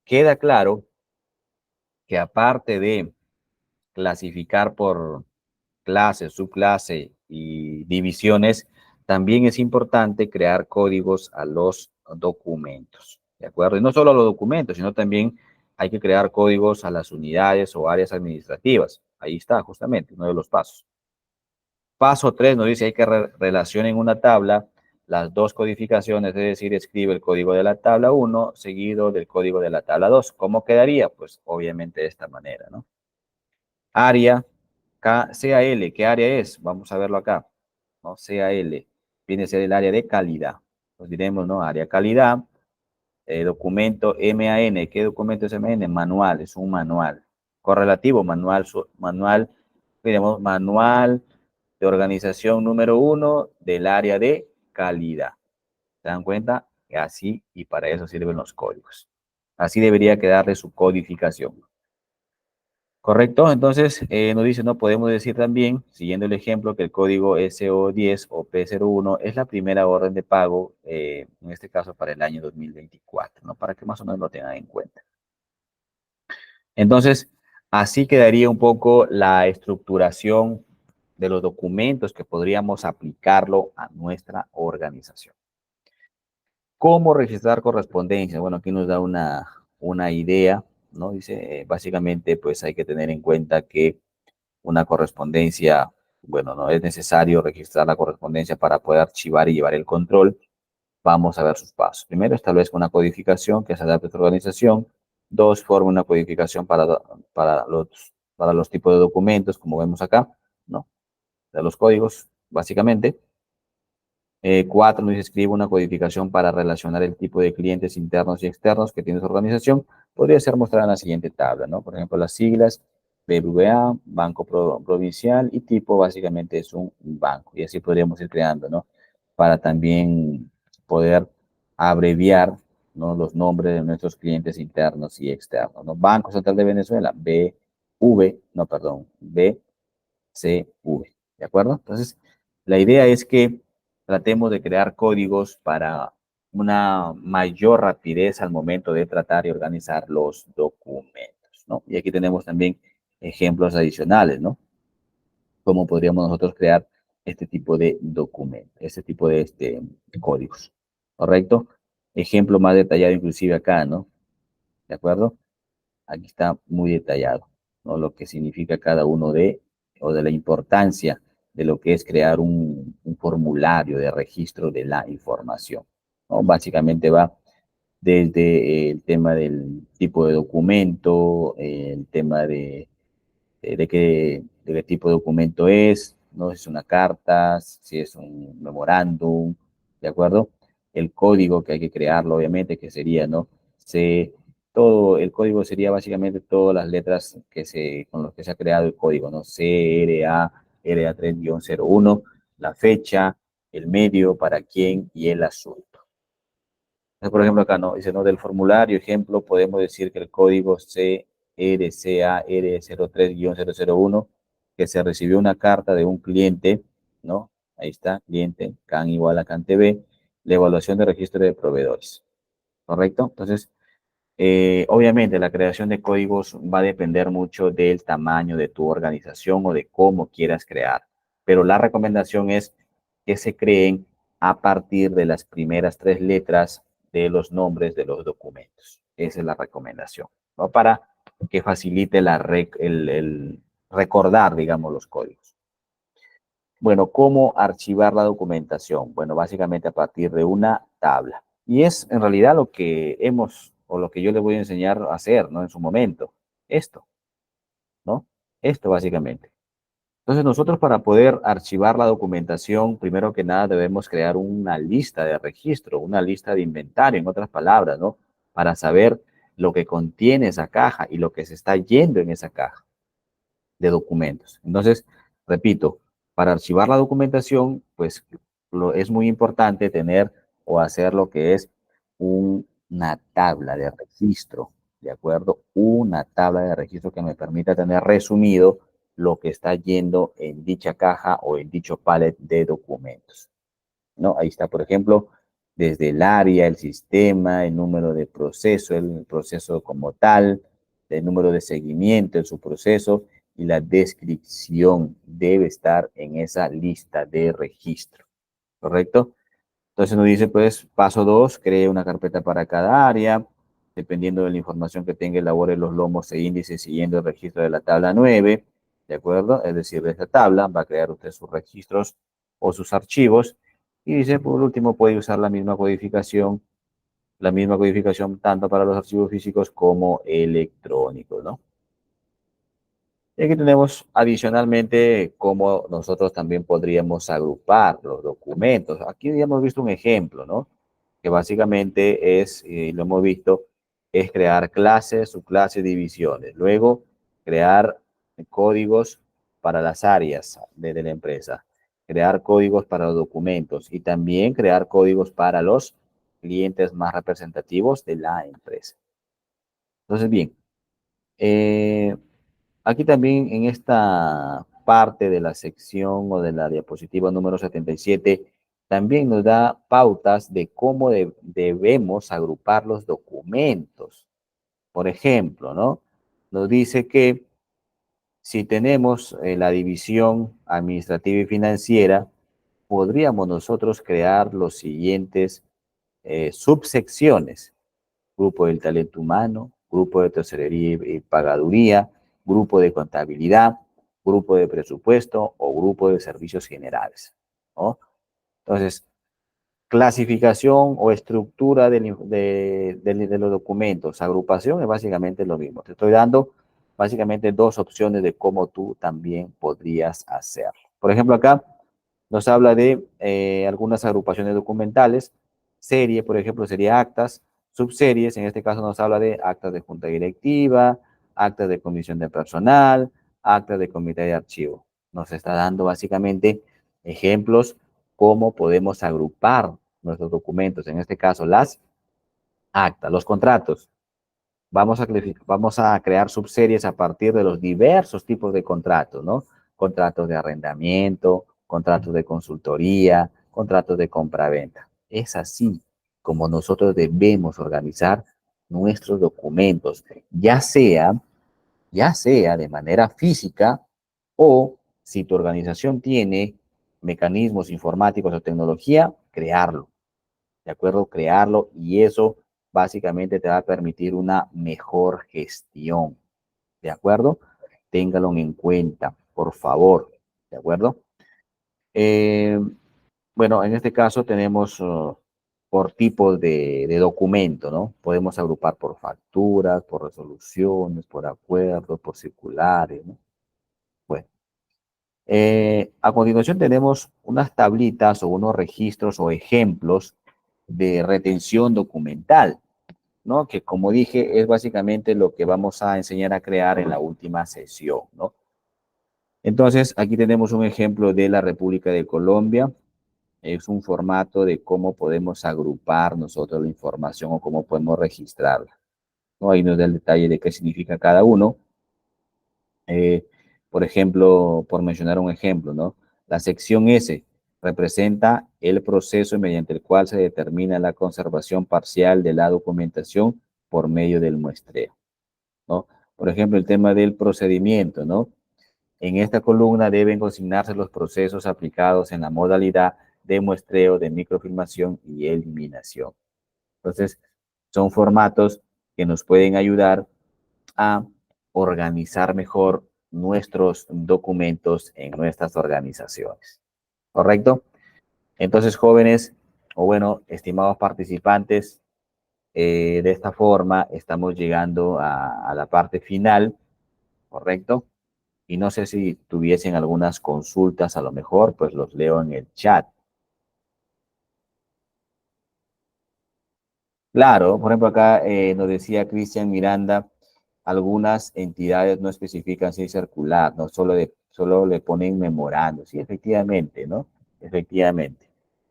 queda claro que aparte de clasificar por clase, subclase y divisiones, también es importante crear códigos a los documentos, ¿de acuerdo? Y no solo a los documentos, sino también hay que crear códigos a las unidades o áreas administrativas. Ahí está, justamente, uno de los pasos. Paso 3 nos dice hay que relacionar en una tabla las dos codificaciones, es decir, escribe el código de la tabla 1 seguido del código de la tabla 2. ¿Cómo quedaría? Pues obviamente de esta manera, ¿no? Área, CAL, ¿qué área es? Vamos a verlo acá, ¿no? CAL, viene a ser el área de calidad. Pues diremos, ¿no? Área calidad, documento MAN, ¿qué documento es MAN? Manual, es un manual. Correlativo, manual, manual, diremos, manual de organización número 1 del área de calidad. ¿Se dan cuenta? Así, y para eso sirven los códigos. Así debería quedarle su codificación. ¿Correcto? Entonces, nos dice, no podemos decir también, siguiendo el ejemplo, que el código SO10 o P01 es la primera orden de pago, en este caso para el año 2024, ¿no? Para que más o menos lo tengan en cuenta. Entonces, así quedaría un poco la estructuración de los documentos que podríamos aplicarlo a nuestra organización. ¿Cómo registrar correspondencia? Bueno, aquí nos da una idea, ¿no? Dice, básicamente, pues hay que tener en cuenta que una correspondencia, bueno, no es necesario registrar la correspondencia para poder archivar y llevar el control. Vamos a ver sus pasos. Primero, establezca una codificación que se adapte a tu organización. Dos, forma una codificación para los tipos de documentos, como vemos acá, ¿no? De los códigos, básicamente. 4, nos escribe una codificación para relacionar el tipo de clientes internos y externos que tiene su organización. Podría ser mostrada en la siguiente tabla, ¿no? Por ejemplo, las siglas BBVA, Banco Provincial, y tipo básicamente es un banco. Y así podríamos ir creando, ¿no? Para también poder abreviar, ¿no? Los nombres de nuestros clientes internos y externos, ¿no? Banco Central de Venezuela, BCV, ¿de acuerdo? Entonces, la idea es que tratemos de crear códigos para una mayor rapidez al momento de tratar y organizar los documentos, ¿no? Y aquí tenemos también ejemplos adicionales, ¿no? Cómo podríamos nosotros crear este tipo de documentos, este tipo de códigos, ¿correcto? Ejemplo más detallado inclusive acá, ¿no? ¿De acuerdo? Aquí está muy detallado, ¿no? Lo que significa cada uno o de la importancia de lo que es crear un formulario de registro de la información, ¿no? Básicamente va desde el tema del tipo de documento, el tema de qué tipo de documento es, ¿no? Si es una carta, si es un memorándum, ¿de acuerdo? El código que hay que crearlo, obviamente, que sería, ¿no? Se, todo el código sería básicamente todas las letras con las que se ha creado el código, ¿no? CRA, RA3-01, la fecha, el medio, para quién y el asunto. Por ejemplo, acá no, dice, ¿no? Del formulario, ejemplo, podemos decir que el código CRCAR03-001, que se recibió una carta de un cliente, ¿no? Ahí está, cliente, CAN igual a CAN-TV, la evaluación de registro de proveedores, ¿correcto? Entonces, obviamente la creación de códigos va a depender mucho del tamaño de tu organización o de cómo quieras crear, pero la recomendación es que se creen a partir de las primeras 3 letras de los nombres de los documentos. Esa es la recomendación, ¿no? Para que facilite el recordar, digamos, los códigos. Bueno, ¿cómo archivar la documentación? Bueno, básicamente a partir de una tabla. Y es en realidad lo que o lo que yo les voy a enseñar a hacer, ¿no? En su momento. Esto, ¿no? Esto básicamente. Entonces nosotros para poder archivar la documentación, primero que nada debemos crear una lista de registro, una lista de inventario, en otras palabras, ¿no? Para saber lo que contiene esa caja y lo que se está yendo en esa caja de documentos. Entonces, repito, para archivar la documentación, pues es muy importante tener o hacer lo que es una tabla de registro, ¿de acuerdo? Una tabla de registro que me permita tener resumido lo que está yendo en dicha caja o en dicho pallet de documentos, ¿no? Ahí está, por ejemplo, desde el área, el sistema, el número de proceso, el proceso como tal, el número de seguimiento, el subproceso y la descripción debe estar en esa lista de registro, ¿correcto? Entonces nos dice, pues, paso 2, cree una carpeta para cada área. dependiendo de la información que tenga, elabore los lomos e índices siguiendo el registro de la tabla 9, ¿de acuerdo? Es decir, de esta tabla va a crear usted sus registros o sus archivos y dice, por último, puede usar la misma codificación tanto para los archivos físicos como electrónicos, ¿no? Y aquí tenemos adicionalmente cómo nosotros también podríamos agrupar los documentos. Aquí ya hemos visto un ejemplo, ¿no? Que básicamente es, y lo hemos visto, es crear clases, subclases, divisiones. Luego, crear códigos para las áreas de la empresa. Crear códigos para los documentos y también crear códigos para los clientes más representativos de la empresa. Entonces, bien, eh, aquí también en esta parte de la sección o de la diapositiva número 77, también nos da pautas de cómo debemos agrupar los documentos. Por ejemplo, ¿no? Nos dice que si tenemos la división administrativa y financiera, podríamos nosotros crear los siguientes subsecciones: grupo del talento humano, grupo de tesorería y pagaduría, grupo de contabilidad, grupo de presupuesto o grupo de servicios generales, ¿no? Entonces, clasificación o estructura de los documentos, agrupación es básicamente lo mismo. Te estoy dando básicamente dos opciones de cómo tú también podrías hacerlo. Por ejemplo, acá nos habla de algunas agrupaciones documentales. Serie, por ejemplo, sería actas. Subseries, en este caso nos habla de actas de junta directiva, actas de comisión de personal, actas de comité de archivo. Nos está dando básicamente ejemplos cómo podemos agrupar nuestros documentos, en este caso las actas, los contratos. Vamos a crear subseries a partir de los diversos tipos de contratos, ¿no? Contratos de arrendamiento, contratos de consultoría, contratos de compraventa. Es así como nosotros debemos organizar nuestros documentos, ya sea de manera física o si tu organización tiene mecanismos informáticos o tecnología, crearlo, ¿de acuerdo? Crearlo y eso básicamente te va a permitir una mejor gestión, ¿de acuerdo? Téngalo en cuenta, por favor, ¿de acuerdo? Eh, bueno, en este caso tenemos por tipos de documento, ¿no? Podemos agrupar por facturas, por resoluciones, por acuerdos, por circulares, ¿no? Bueno, a continuación tenemos unas tablitas o unos registros o ejemplos de retención documental, ¿no? Que como dije es básicamente lo que vamos a enseñar a crear en la última sesión, ¿no? Entonces, aquí tenemos un ejemplo de la República de Colombia. Es un formato de cómo podemos agrupar nosotros la información o cómo podemos registrarla, ¿no? Ahí nos da el detalle de qué significa cada uno. Eh, por ejemplo, por mencionar un ejemplo, ¿no? La sección S representa el proceso mediante el cual se determina la conservación parcial de la documentación por medio del muestreo, ¿no? Por ejemplo, el tema del procedimiento, ¿no? En esta columna deben consignarse los procesos aplicados en la modalidad de muestreo, de microfilmación y eliminación. Entonces, son formatos que nos pueden ayudar a organizar mejor nuestros documentos en nuestras organizaciones. ¿Correcto? Entonces, jóvenes, o bueno, estimados participantes, de esta forma estamos llegando a la parte final, ¿correcto? Y no sé si tuviesen algunas consultas, a lo mejor, pues los leo en el chat. Claro, por ejemplo, acá nos decía Cristian Miranda, algunas entidades no especifican si es circular, no solo le ponen memorando. Sí, efectivamente, ¿no? Efectivamente.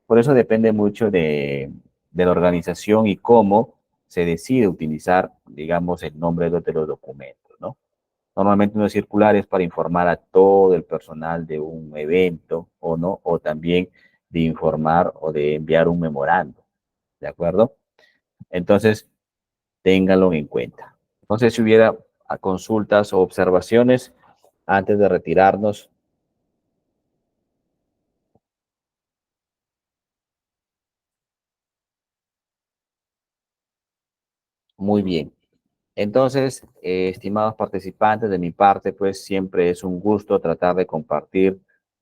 Por eso depende mucho de la organización y cómo se decide utilizar, digamos, el nombre de los documentos, ¿no? Normalmente una circular es para informar a todo el personal de un evento o no, o también de informar o de enviar un memorando, ¿de acuerdo? Entonces, ténganlo en cuenta. No sé si hubiera consultas o observaciones antes de retirarnos. Muy bien. Entonces, estimados participantes, de mi parte, pues siempre es un gusto tratar de compartir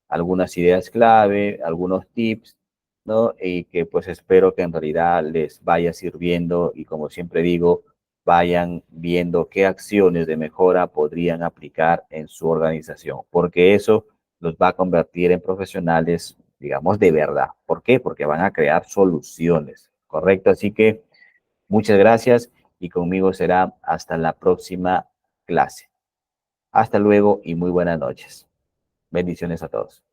algunas ideas clave, algunos tips, ¿no? Y que pues espero que en realidad les vaya sirviendo y como siempre digo, vayan viendo qué acciones de mejora podrían aplicar en su organización, porque eso los va a convertir en profesionales, digamos, de verdad. ¿Por qué? Porque van a crear soluciones, ¿correcto? Así que muchas gracias y conmigo será hasta la próxima clase. Hasta luego y muy buenas noches. Bendiciones a todos.